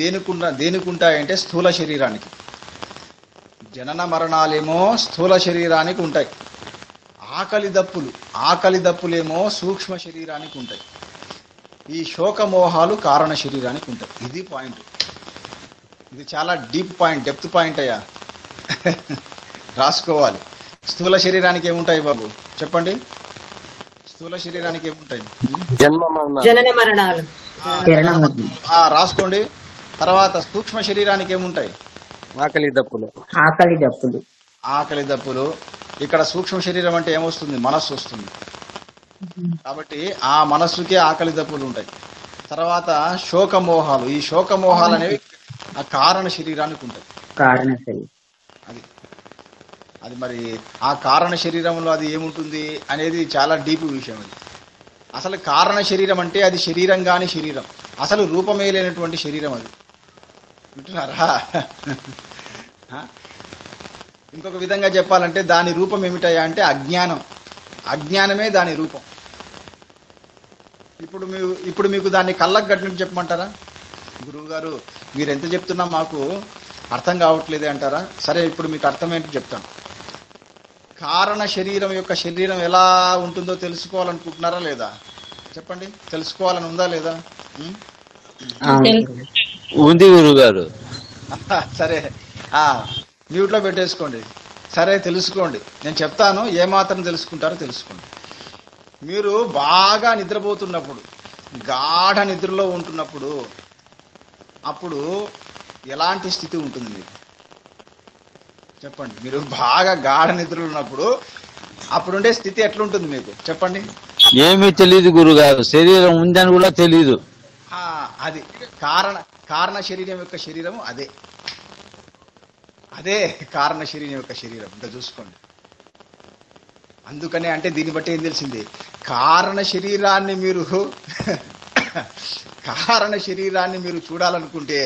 దేనికుంటాయంటే స్థూల శరీరానికి. జనన మరణాలేమో స్థూల శరీరానికి ఉంటాయి. ఆకలి దప్పులేమో సూక్ష్మ శరీరానికి ఉంటాయి. ఈ శోకమోహాలు కారణ శరీరానికి ఉంటాయి. ఇది పాయింట్. ఇది చాలా డీప్ పాయింట్, డెప్త్ పాయింట్ అయ్యా. రాసుకోవాలి. స్థూల శరీరానికి ఏముంటాయి బాబు చెప్పండి? స్థూల శరీరానికి ఏముంటాయి? జనన మరణాలు. రాసుకోండి. తర్వాత సూక్ష్మ శరీరానికి ఏముంటాయి? ఆకలి దప్పులు. ఆకలి దప్పులు. ఇక్కడ సూక్ష్మ శరీరం అంటే ఏమొస్తుంది? మనస్సు వస్తుంది. కాబట్టి ఆ మనస్సుకే ఆకలి దప్పులు ఉంటాయి. తర్వాత శోకమోహాలు. ఈ శోకమోహాలు అనేవి ఆ కారణ శరీరానికి ఉంటాయి. అది మరి ఆ కారణ శరీరంలో అది ఏముంటుంది అనేది చాలా డీప్ విషయం. అది అసలు కారణ శరీరం అంటే అది శరీరం కాని శరీరం, అసలు రూపమే లేనటువంటి శరీరం అది. వింటున్నారా? ఇంకొక విధంగా చెప్పాలంటే దాని రూపం ఏమిటయా అంటే అజ్ఞానమే దాని రూపం. ఇప్పుడు మీకు దాన్ని కళ్ళకు కట్టినట్టు చెప్పమంటారా? గురువు గారు మీరు ఎంత చెప్తున్నా మాకు అర్థం కావట్లేదే అంటారా? సరే, ఇప్పుడు మీకు అర్థం ఏంటో చెప్తాను. కారణ శరీరం యొక్క శరీరం ఎలా ఉంటుందో తెలుసుకోవాలనుకుంటున్నారా లేదా? చెప్పండి, తెలుసుకోవాలని ఉందా లేదా? ఉంది గురుగారు. సరే, మ్యూట్లో పెట్టేసుకోండి. సరే, తెలుసుకోండి. నేను చెప్తాను, ఏమాత్రం తెలుసుకుంటారో తెలుసుకోండి. మీరు బాగా నిద్రపోతున్నప్పుడు, గాఢ నిద్రలో ఉంటున్నప్పుడు, అప్పుడు ఎలాంటి స్థితి ఉంటుంది మీకు? చెప్పండి. మీరు బాగా గాఢ నిద్రలో ఉన్నప్పుడు అప్పుడుండే స్థితి ఎట్లుంటుంది మీకు? చెప్పండి. ఏమీ తెలియదు గురుగారు, శరీరం ఉందని కూడా తెలియదు. అది కారణ శరీరం యొక్క శరీరం అదే కారణ శరీరం యొక్క శరీరం. ఇంకా చూసుకోండి. అందుకనే అంటే దీన్ని బట్టి ఏం తెలిసింది? కారణ శరీరాన్ని మీరు చూడాలనుకుంటే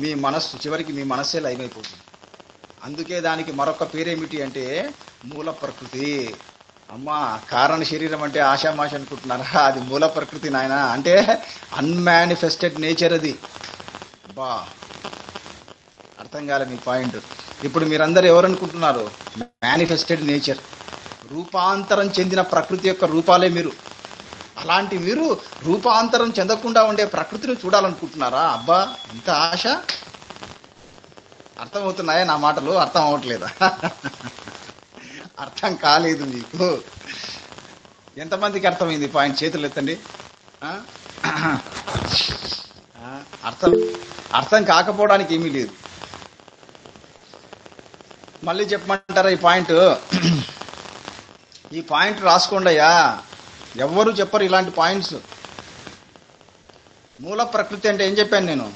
మీ మనస్సు చివరికి మీ మనస్సే లయమైపోతుంది. అందుకే దానికి మరొక పేరేమిటి అంటే మూల ప్రకృతి. అమ్మా, కారణ శరీరం అంటే ఆషామాష అనుకుంటున్నారా? అది మూల ప్రకృతి నాయన. అంటే అన్మానిఫెస్టెడ్ నేచర్ అది. బా, అర్థం కాలే మీ పాయింట్. ఇప్పుడు మీరందరూ ఎవరనుకుంటున్నారు? మేనిఫెస్టెడ్ నేచర్, రూపాంతరం చెందిన ప్రకృతి యొక్క రూపాలే మీరు. అలాంటి మీరు రూపాంతరం చెందకుండా ఉండే ప్రకృతిని చూడాలనుకుంటున్నారా? అబ్బా, ఇంత ఆశ! అర్థమవుతున్నాయా నా మాటలు? అర్థం అవ్వట్లేదా? అర్థం కాలేదు మీకు? ఎంతమందికి అర్థమైంది పాయింట్? చేతులు ఎత్తండి. అర్థం కాకపోవడానికి ఏమీ లేదు. మళ్ళీ చెప్పమంటారా ఈ పాయింట్? ఈ పాయింట్ రాసుకోండి అయ్యా. ఎవ్వరూ చెప్పరు ఇలాంటి పాయింట్స్. మూల ప్రకృతి అంటే ఏం చెప్పాను నేను?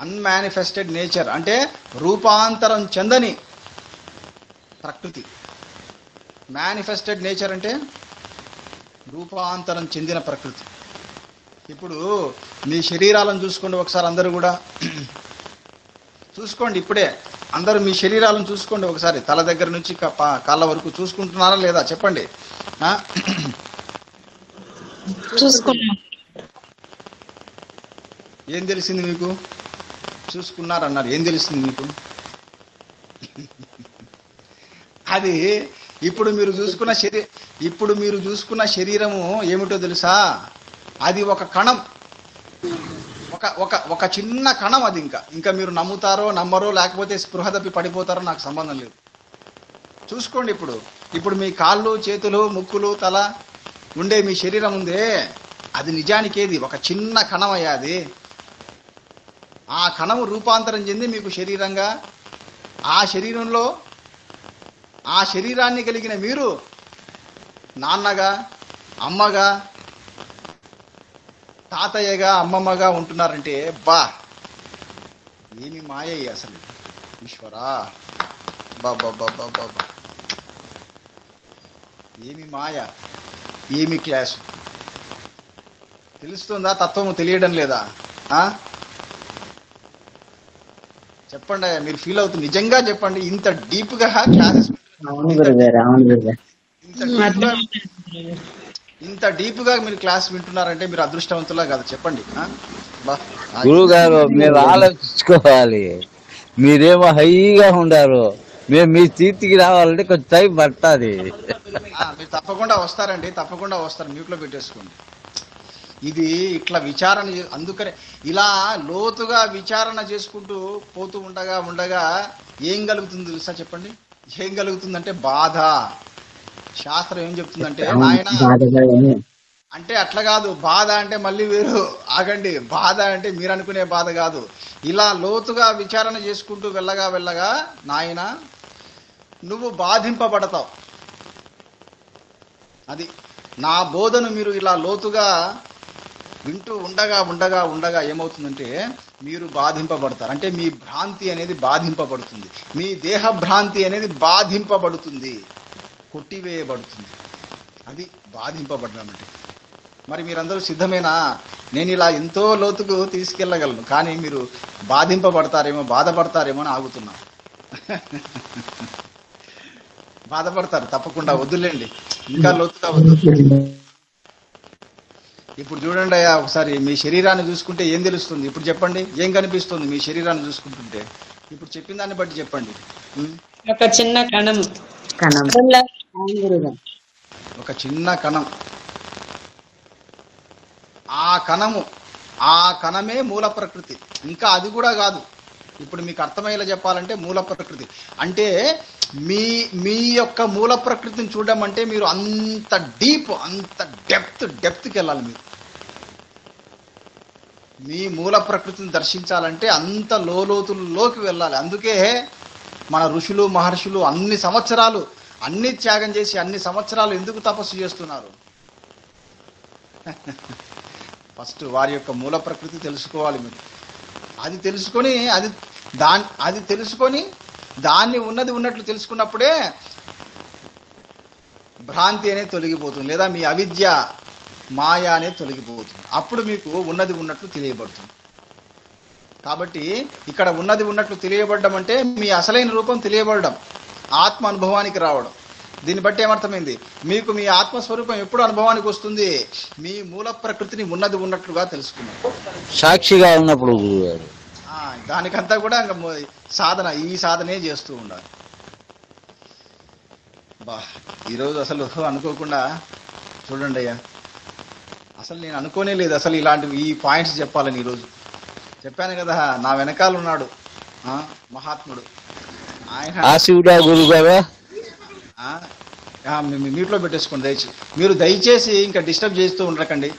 అన్మానిఫెస్టెడ్ నేచర్ అంటే రూపాంతరం చెందని ప్రకృతి. మేనిఫెస్టెడ్ నేచర్ అంటే రూపాంతరం చెందిన ప్రకృతి. ఇప్పుడు మీ శరీరాలను చూసుకోండి ఒకసారి. అందరూ కూడా చూసుకోండి. ఇప్పుడే అందరూ మీ శరీరాలను చూసుకోండి ఒకసారి. తల దగ్గర నుంచి కాళ్ళ వరకు చూసుకుంటున్నారా లేదా? చెప్పండి. ఏం తెలిసింది మీకు? చూసుకున్నారన్నారు, ఏం తెలిసింది మీకు? అది ఇప్పుడు మీరు చూసుకున్న శరీరము ఏమిటో తెలుసా? అది ఒక కణం, ఒక చిన్న కణం. అది ఇంకా మీరు నమ్ముతారో నమ్మరో, లేకపోతే స్పృహ తప్పి పడిపోతారో నాకు సంబంధం లేదు. చూసుకోండి. ఇప్పుడు మీ కాళ్ళు, చేతులు, ముక్కులు, తల ఉండే మీ శరీరం ఉందే, అది నిజానికి ఏది ఒక చిన్న కణం అయ్యా. అది ఆ కణము రూపాంతరం చెంది మీకు శరీరంగా, ఆ శరీరంలో ఆ శరీరాన్ని కలిగిన మీరు నాన్నగా, అమ్మగా, తాతయ్యగా, అమ్మమ్మగా ఉంటున్నారంటే బా ఏమి మాయ అసలు ఈశ్వరా, బాబా బాబా బాబా, ఏమి మాయ, ఏమి క్లాసు. తెలుస్తుందా? తత్వము తెలియడం లేదా? చెప్పండి, మీరు ఫీల్ అవుతుంది నిజంగా చెప్పండి. ఇంత డీప్ గా క్లాసెస్, అవును గురుగారు, అవును గురుగారు. ఇంత డీప్ గా మీరు క్లాస్ వింటున్నారంటే మీరు అదృష్టవంతులా కాదు చెప్పండి. గురువు గారు మీరు ఆలోచించుకోవాలి. మీరేమో హైగా ఉండారు, మేము మీ స్థితికి రావాలంటే కొంచెం టైం పడుతుంది. మీరు తప్పకుండా వస్తారండి, తప్పకుండా వస్తారు. మ్యూట్లో పెట్టేసుకోండి. ఇది ఇట్లా విచారణ అందుకనే ఇలా లోతుగా విచారణ చేసుకుంటూ పోతూ ఉండగా ఏం కలుగుతుంది తెలుసా? చెప్పండి, ఏం కలుగుతుందంటే బాధ. శాస్త్రం ఏం చెప్తుందంటే, నాయన అంటే అట్లా కాదు, బాధ అంటే మళ్ళీ వేరు. ఆగండి, బాధ అంటే మీరు అనుకునే బాధ కాదు. ఇలా లోతుగా విచారణ చేసుకుంటూ వెళ్ళగా నాయన నువ్వు బాధింపబడతావు. అది నా బోధను మీరు ఇలా లోతుగా వింటూ ఉండగా ఏమవుతుందంటే మీరు బాధింపబడతారు. అంటే మీ భ్రాంతి అనేది బాధింపబడుతుంది, మీ దేహ భ్రాంతి అనేది బాధింపబడుతుంది, కొట్టివేయబడుతుంది. అది బాధింపబడడం అంటే. మరి మీరందరూ సిద్ధమేనా? నేను ఇలా ఎంతో లోతుకు తీసుకెళ్ళగలను, కానీ మీరు బాధింపబడతారేమో, బాధపడతారేమో అని ఆగుతున్నా. బాధపడతారు తప్పకుండా, వద్దులేండి, ఇంకా లోతుగా వద్దు. ఇప్పుడు చూడండి అయ్యా, ఒకసారి మీ శరీరాన్ని చూసుకుంటే ఏం తెలుస్తుంది? ఇప్పుడు చెప్పండి, ఏం కనిపిస్తుంది మీ శరీరాన్ని చూసుకుంటుంటే? ఇప్పుడు చెప్పిన దాన్ని బట్టి చెప్పండి. ఒక చిన్న కణం, ఒక చిన్న కణం. ఆ కణమే మూల ప్రకృతి. ఇంకా అది కూడా కాదు, ఇప్పుడు మీకు అర్థమయ్యేలా చెప్పాలంటే మూల ప్రకృతి అంటే మీ యొక్క మూల ప్రకృతిని చూడడం అంటే మీరు అంత డీప్, అంత డెప్త్కి వెళ్ళాలి. మీరు మీ మూల ప్రకృతిని దర్శించాలంటే అంత లోతుల్లోకి వెళ్ళాలి. అందుకే మన ఋషులు మహర్షులు అన్ని సంవత్సరాలు అన్ని త్యాగం చేసి అన్ని సంవత్సరాలు ఎందుకు తపస్సు చేస్తున్నారు? ఫస్ట్ వారి యొక్క మూల ప్రకృతి తెలుసుకోవాలి మీరు. అది తెలుసుకొని దాన్ని ఉన్నట్లు తెలుసుకున్నప్పుడే భ్రాంతి అనేది తొలగిపోతుంది, లేదా మీ అవిద్య మాయ అనేది తొలగిపోతుంది. అప్పుడు మీకు ఉన్నది ఉన్నట్లు తెలియబడుతుంది. కాబట్టి ఇక్కడ ఉన్నది ఉన్నట్లు తెలియబడడం అంటే మీ అసలైన రూపం తెలియబడడం, ఆత్మ అనుభవానికి రావడం. దీన్ని బట్టి ఏమర్థమైంది? మీకు మీ ఆత్మస్వరూపం ఎప్పుడు అనుభవానికి వస్తుంది? మీ మూల ప్రకృతిని ఉన్నది ఉన్నట్లుగా తెలుసుకున్నారు, సాక్షిగా ఉన్నప్పుడు. గురుగారు దానికంతా కూడా సాధన, ఈ సాధనే చేస్తూ ఉండాలి. ఈరోజు అసలు అనుకోకుండా చూడండి అయ్యా, అసలు నేను అనుకోనే లేదు అసలు ఇలాంటివి ఈ పాయింట్స్ చెప్పాలని. ఈరోజు చెప్పాను కదా, నా వెనకాల ఉన్నాడు మహాత్ముడు, ఆయన గురుగారు. మీట్లో పెట్టేసుకోండి మీరు దయచేసి ఇంకా డిస్టర్బ్ చేస్తూ ఉండకండి.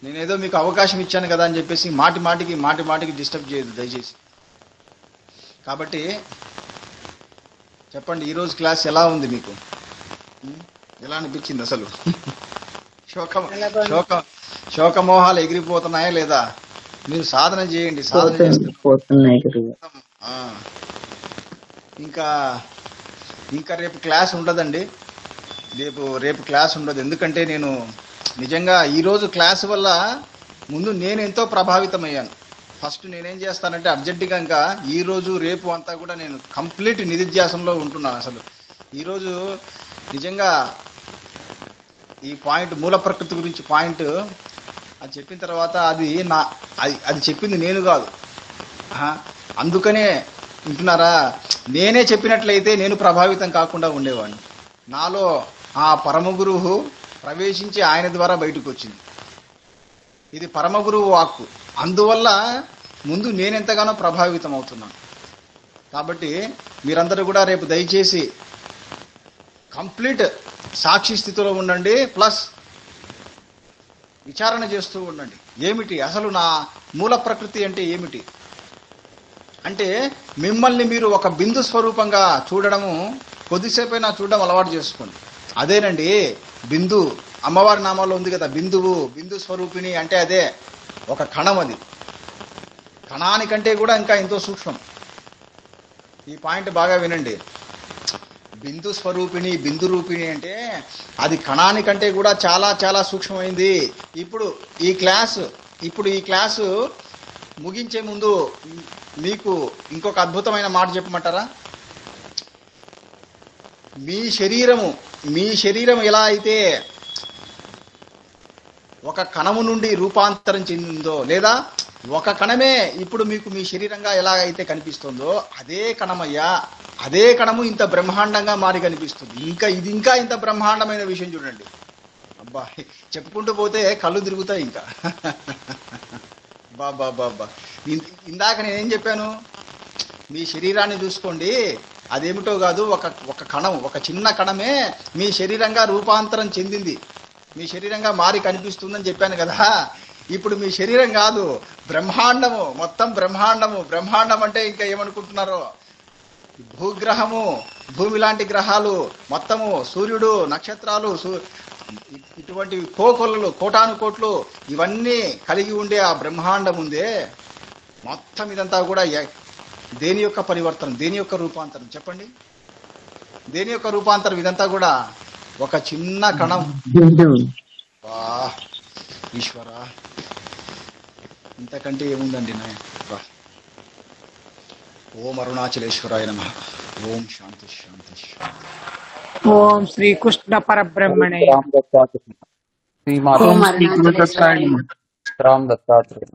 నేనేదో మీకు అవకాశం ఇచ్చాను కదా అని చెప్పేసి మాటి మాటికి డిస్టర్బ్ చేయదు దయచేసి. కాబట్టి చెప్పండి, ఈరోజు క్లాస్ ఎలా ఉంది మీకు? ఎలా అనిపించింది అసలు? శోకమోహాలు ఎగిరిపోతున్నాయా లేదా? మీరు సాధన చేయండి, సాధన చేస్తే ఇంకా రేపు క్లాస్ ఉండదండి. రేపు క్లాస్ ఉండదు. ఎందుకంటే నేను నిజంగా ఈరోజు క్లాస్ వల్ల ముందు నేను ఎంతో ప్రభావితమయ్యాను. ఫస్ట్ నేనేం చేస్తానంటే అర్జెంటుగా ఇంకా ఈరోజు రేపు అంతా కూడా నేను కంప్లీట్ నిధిధ్యాసంలో ఉంటున్నాను. అసలు ఈరోజు నిజంగా ఈ పాయింట్, మూల ప్రకృతి గురించి పాయింట్ అది చెప్పిన తర్వాత అది చెప్పింది నేను కాదు. అందుకనే వింటున్నారా, నేనే చెప్పినట్లయితే నేను ప్రభావితం కాకుండా ఉండేవాడిని. నాలో ఆ పరమ గురువు ప్రవేశించి ఆయన ద్వారా బయటకు వచ్చింది. ఇది పరమ గురువు వాక్కు. అందువల్ల ముందు నేనెంతగానో ప్రభావితం అవుతున్నాను. కాబట్టి మీరందరూ కూడా రేపు దయచేసి కంప్లీట్ సాక్షి స్థితిలో ఉండండి, ప్లస్ విచారణ చేస్తూ ఉండండి. ఏమిటి అసలు నా మూల ప్రకృతి అంటే ఏమిటి అంటే, మిమ్మల్ని మీరు ఒక బిందు స్వరూపంగా చూడడము, కొద్దిసేపైనా చూడడం అలవాటు చేసుకోండి. అదేనండి బిందు, అమ్మవారి నామాల్లో ఉంది కదా బిందువు, బిందు స్వరూపిణి అంటే అదే ఒక కణం. అది కణానికంటే కూడా ఇంకా ఎంతో సూక్ష్మం. ఈ పాయింట్ బాగా వినండి. బిందు స్వరూపిణి, బిందు రూపిణి అంటే అది కణానికంటే కూడా చాలా చాలా సూక్ష్మమైంది. ఇప్పుడు ఈ క్లాసు ముగించే ముందు మీకు ఇంకొక అద్భుతమైన మాట చెప్పమంటారా? మీ శరీరం ఎలా అయితే ఒక కణము నుండి రూపాంతరం చెందిందో, లేదా ఒక కణమే ఇప్పుడు మీకు మీ శరీరంగా ఎలా అయితే కనిపిస్తుందో, అదే కణమయ్యా, అదే కణము ఇంత బ్రహ్మాండంగా మారి కనిపిస్తుంది. ఇంకా ఇంత బ్రహ్మాండమైన విషయం చూడండి. అబ్బా, చెప్పుకుంటూ పోతే కళ్ళు తిరుగుతాయి ఇంకా. బాబా, ఇందాక నేనేం చెప్పాను? మీ శరీరాన్ని చూసుకోండి, అదేమిటో కాదు, ఒక కణం, ఒక చిన్న కణమే మీ శరీరంగా రూపాంతరం చెందింది, మీ శరీరంగా మారి కనిపిస్తుందని చెప్పాను కదా. ఇప్పుడు మీ శరీరం కాదు, బ్రహ్మాండము, మొత్తం బ్రహ్మాండము. బ్రహ్మాండం అంటే ఇంకా ఏమనుకుంటున్నారో, భూగ్రహము, భూమి లాంటి గ్రహాలు మొత్తము, సూర్యుడు, నక్షత్రాలు, ఇటువంటి కోకొల్లలు, కోటాను కోట్లు, ఇవన్నీ కలిగి ఉండే ఆ బ్రహ్మాండం ఉందే, మొత్తం ఇదంతా కూడా దేని యొక్క పరివర్తనం, దేని యొక్క రూపాంతరం చెప్పండి? దేని యొక్క రూపాంతరం? ఇదంతా కూడా ఒక చిన్న కణం. వా ఈశ్వర, ఇంతకంటే ఏముందండి నాయ. ఓం అరుణాచలేశ్వరాయ నమః. ఓం శాంతి శాంతి శాంతి. ఓం శ్రీకృష్ణ పరబ్రహ్మణే. రామ్ దత్తాత్రేయ. ఓం అరుణాచలేశ్వరాయ. రామ్ దత్తాత్రేయ.